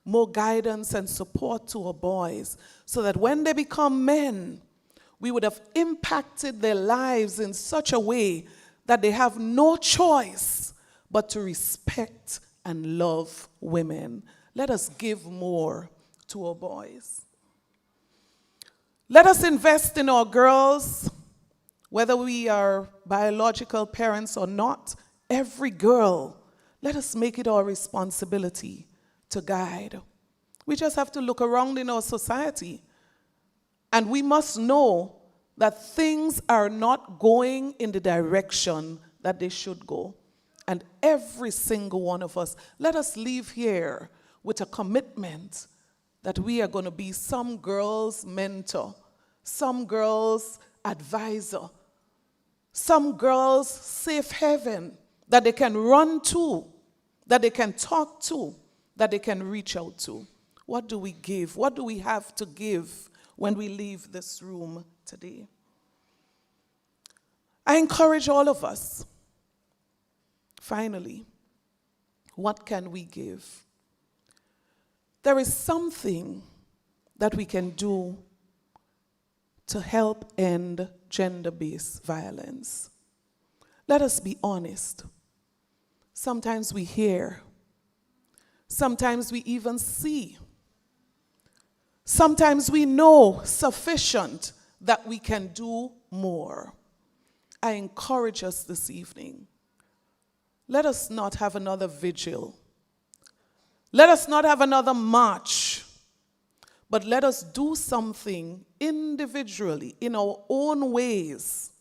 more guidance and support to our boys, so that when they become men, we would have impacted their lives in such a way that they have no choice but to respect and love women. Let us give more to our boys. Let us invest in our girls, whether we are biological parents or not. Every girl, let us make it our responsibility to guide. We just have to look around in our society, and we must know that things are not going in the direction that they should go. And every single one of us, let us leave here with a commitment that we are going to be some girl's mentor, some girl's advisor, some girl's safe haven that they can run to, that they can talk to, that they can reach out to. What do we give? What do we have to give when we leave this room today? I encourage all of us, finally, what can we give? There is something that we can do to help end gender-based violence. Let us be honest. Sometimes we hear, sometimes we even see, sometimes we know sufficient that we can do more. I encourage us this evening, let us not have another vigil. Let us not have another march, but let us do something individually in our own ways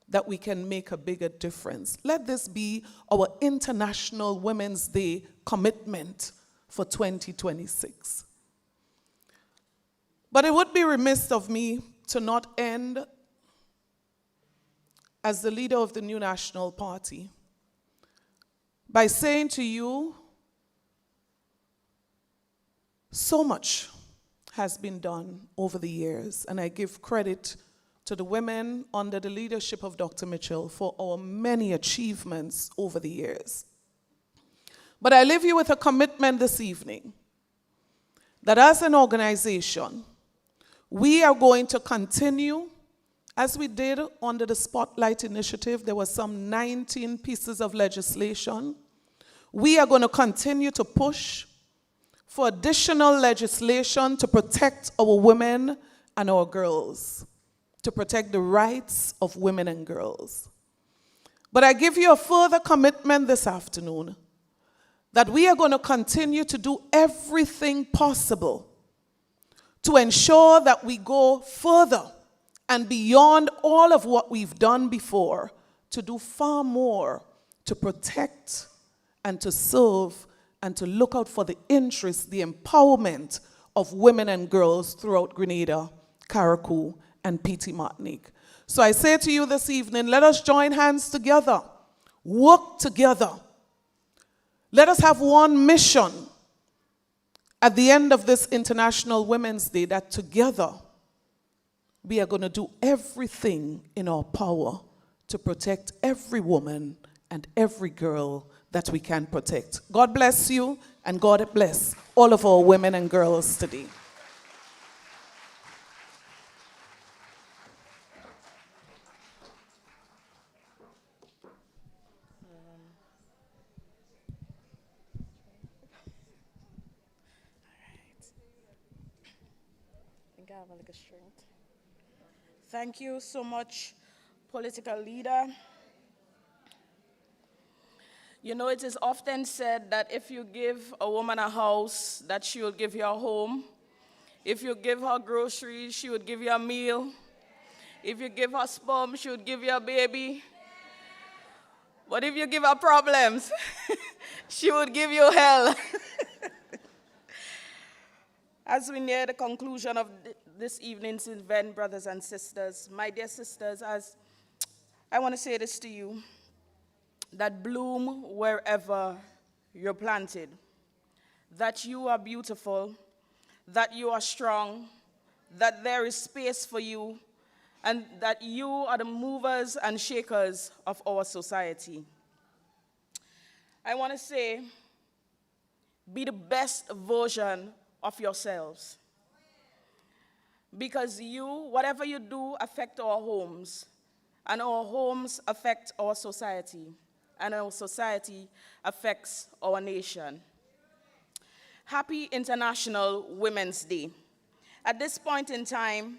that we can make a bigger difference. Let this be our International Women's Day commitment for 2026. But it would be remiss of me to not end as the leader of the New National Party by saying to you, so much has been done over the years, and I give credit to the women under the leadership of Dr. Mitchell for our many achievements over the years. But I leave you with a commitment this evening that as an organization, we are going to continue, as we did under the Spotlight Initiative. There were some 19 pieces of legislation. We are going to continue to push for additional legislation to protect our women and our girls, to protect the rights of women and girls. But I give you a further commitment this afternoon that we are going to continue to do everything possible to ensure that we go further and beyond all of what we've done before, to do far more to protect and to serve and to look out for the interests, the empowerment of women and girls throughout Grenada, Carriacou, and Petite Martinique. So I say to you this evening, let us join hands together, work together. Let us have one mission at the end of this International Women's Day, that together we are going to do everything in our power to protect every woman and every girl that we can protect. God bless you, and God bless all of our women and girls today. Thank you so much, political leader. You know, it is often said that if you give a woman a house, that she will give you a home. If you give her groceries, she would give you a meal. If you give her sperm, she would give you a baby. But if you give her problems, she would give you hell. As we near the conclusion of this evening's event, brothers and sisters, my dear sisters, as I want to say this to you, that bloom wherever you're planted, that you are beautiful, that you are strong, that there is space for you, and that you are the movers and shakers of our society. I want to say, be the best version of yourselves. Because you, whatever you do, affect our homes, and our homes affect our society, and our society affects our nation. Happy International Women's Day. At this point in time,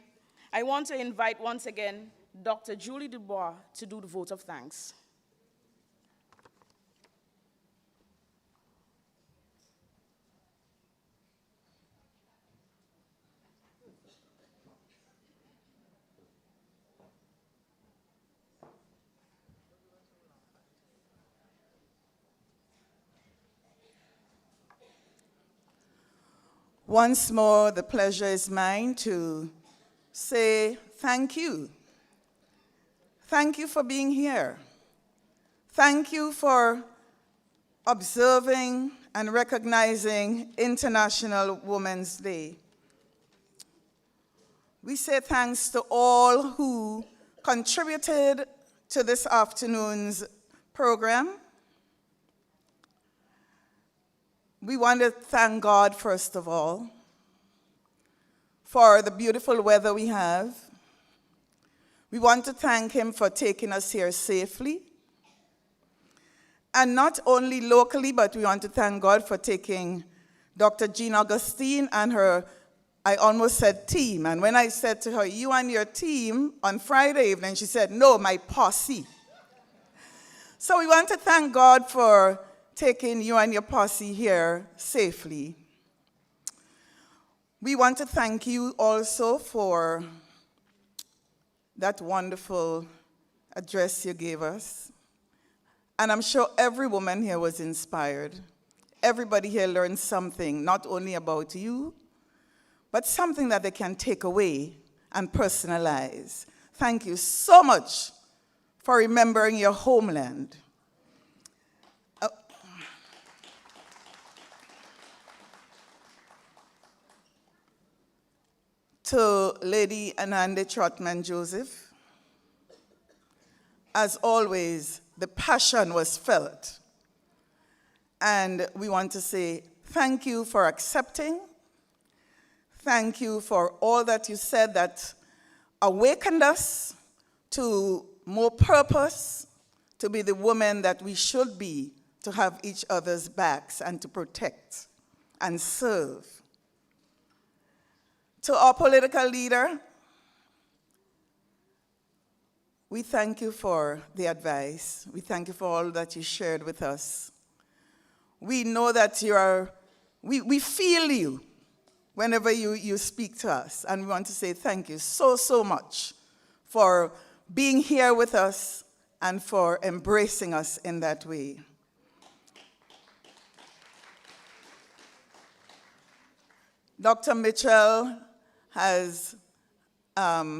I want to invite once again Dr. Julie Dubois to do the vote of thanks. Once more, the pleasure is mine to say thank you. Thank you for being here. Thank you for observing and recognizing International Women's Day. We say thanks to all who contributed to this afternoon's program. We want to thank God, first of all, for the beautiful weather we have. We want to thank him for taking us here safely. And not only locally, but we want to thank God for taking Dr. Jean Augustine and her, I almost said team. And when I said to her, you and your team, on Friday evening, she said, no, my posse. So we want to thank God for taking you and your posse here safely. We want to thank you also for that wonderful address you gave us. And I'm sure every woman here was inspired. Everybody here learned something, not only about you, but something that they can take away and personalize. Thank you so much for remembering your homeland. To Lady Anande Trotman-Joseph, as always, the passion was felt. And we want to say thank you for accepting. Thank you for all that you said that awakened us to more purpose, to be the women that we should be, to have each other's backs and to protect and serve. To our political leader, we thank you for the advice. We thank you for all that you shared with us. We know that we feel you whenever you speak to us. And we want to say thank you so, so much for being here with us and for embracing us in that way. Dr. Mitchell has,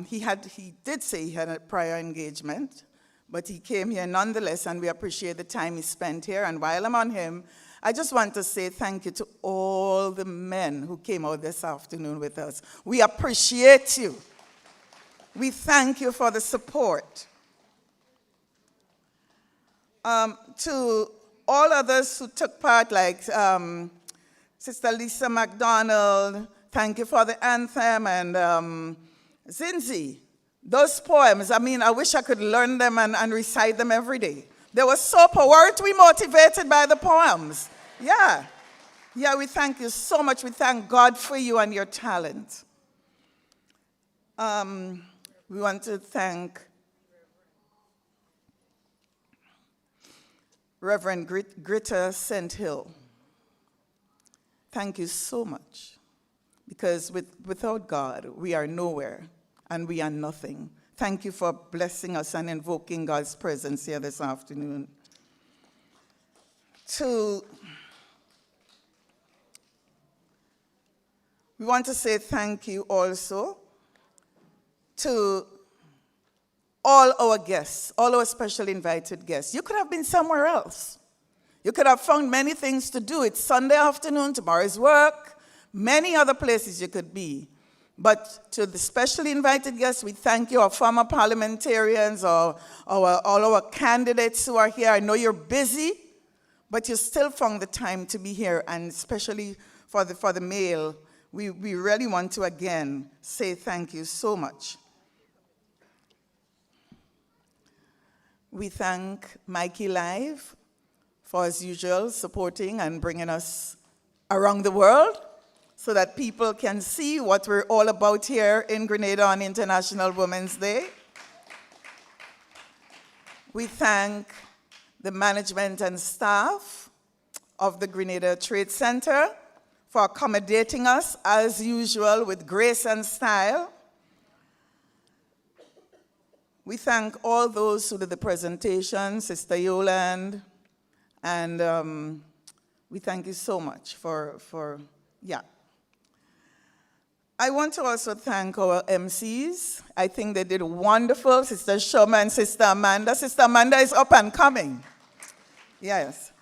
he did say he had a prior engagement, but he came here nonetheless, and we appreciate the time he spent here. And while I'm on him, I just want to say thank you to all the men who came out this afternoon with us. We appreciate you. We thank you for the support. To all others who took part, like Sister Lisa McDonald, thank you for the anthem, and Zinzi, those poems, I mean, I wish I could learn them and recite them every day. They were so powerful. Weren't we motivated by the poems? Yeah. Yeah, we thank you so much. We thank God for you and your talent. We want to thank Reverend Greta St. Hill. Thank you so much, because without God, we are nowhere and we are nothing. Thank you for blessing us and invoking God's presence here this afternoon. We want to say thank you also to all our guests, all our special invited guests. You could have been somewhere else. You could have found many things to do. It's Sunday afternoon, tomorrow's work, many other places you could be. But to the specially invited guests, we thank you, our former parliamentarians, all our candidates who are here. I know you're busy, but you still found the time to be here, and especially for the male, we really want to again say thank you so much. We thank Mikey Live for, as usual, supporting and bringing us around the world so that people can see what we're all about here in Grenada on International Women's Day. We thank the management and staff of the Grenada Trade Center for accommodating us, as usual, with grace and style. We thank all those who did the presentation, Sister Yoland, and we thank you so much for. I want to also thank our MCs. I think they did wonderful, Sister Shoma and Sister Amanda. Sister Amanda is up and coming. Yes.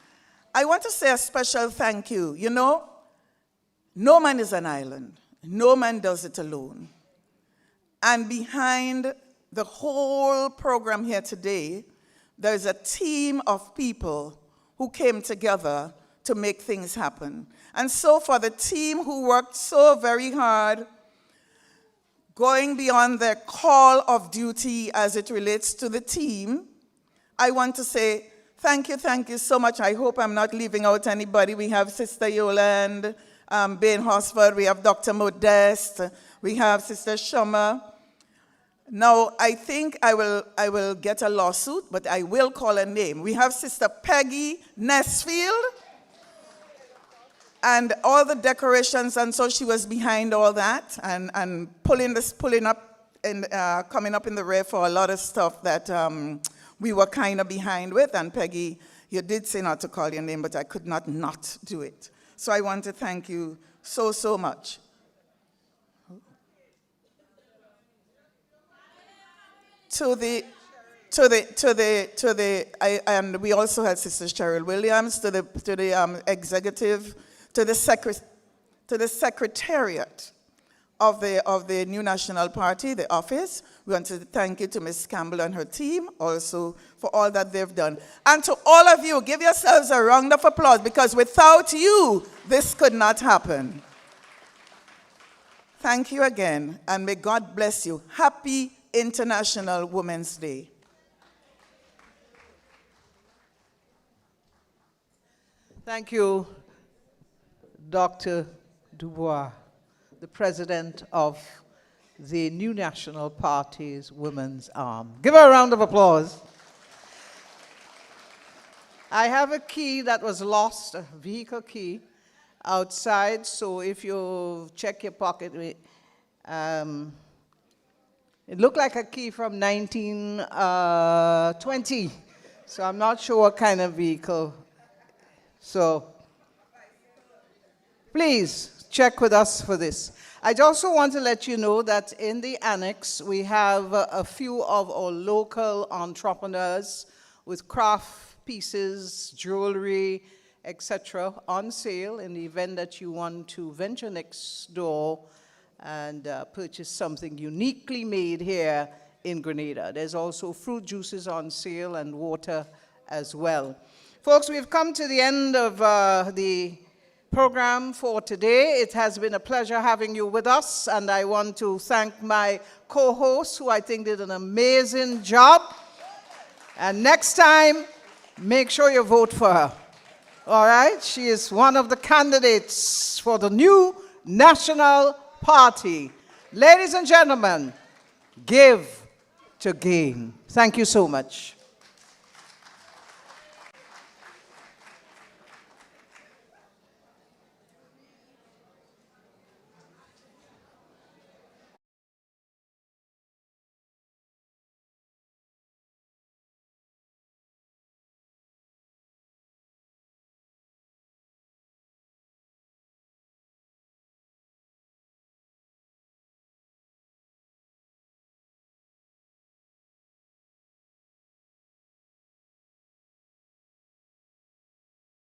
I want to say a special thank you. You know, no man is an island. No man does it alone. And behind the whole program here today, there's a team of people who came together to make things happen. And so for the team who worked so very hard, going beyond their call of duty as it relates to the team, I want to say thank you so much. I hope I'm not leaving out anybody. We have Sister Yolande Bain Horsford, we have Dr. Modeste, we have Sister Shummer. Now, I think I will get a lawsuit, but I will call a name. We have Sister Peggy Nesfield, and all the decorations, and so she was behind all that, and coming up in the rear for a lot of stuff that we were kind of behind with. And Peggy, you did say not to call your name, but I could not do it. So I want to thank you so much. And we also had Sister Cheryl Williams, to the executive, to the secretariat of the New National Party, the office. We want to thank you to Ms. Campbell and her team also for all that they've done. And to all of you, give yourselves a round of applause, because without you, this could not happen. Thank you again, and may God bless you. Happy International Women's Day. Thank you, Dr. Dubois, the president of the New National Party's Women's Arm. Give her a round of applause. I have a key that was lost, a vehicle key, outside, so if you check your pocket, it looked like a key from 1920, so I'm not sure what kind of vehicle. So please check with us for this. I also want to let you know that in the annex, we have a few of our local entrepreneurs with craft pieces, jewelry, etc. on sale in the event that you want to venture next door and purchase something uniquely made here in Grenada. There's also fruit juices on sale and water as well. Folks, we've come to the end of the program for today. It has been a pleasure having you with us, and I want to thank my co-host, who I think did an amazing job. And next time, make sure you vote for her. All right? She is one of the candidates for the New National Party. Ladies and gentlemen, give to gain. Thank you so much.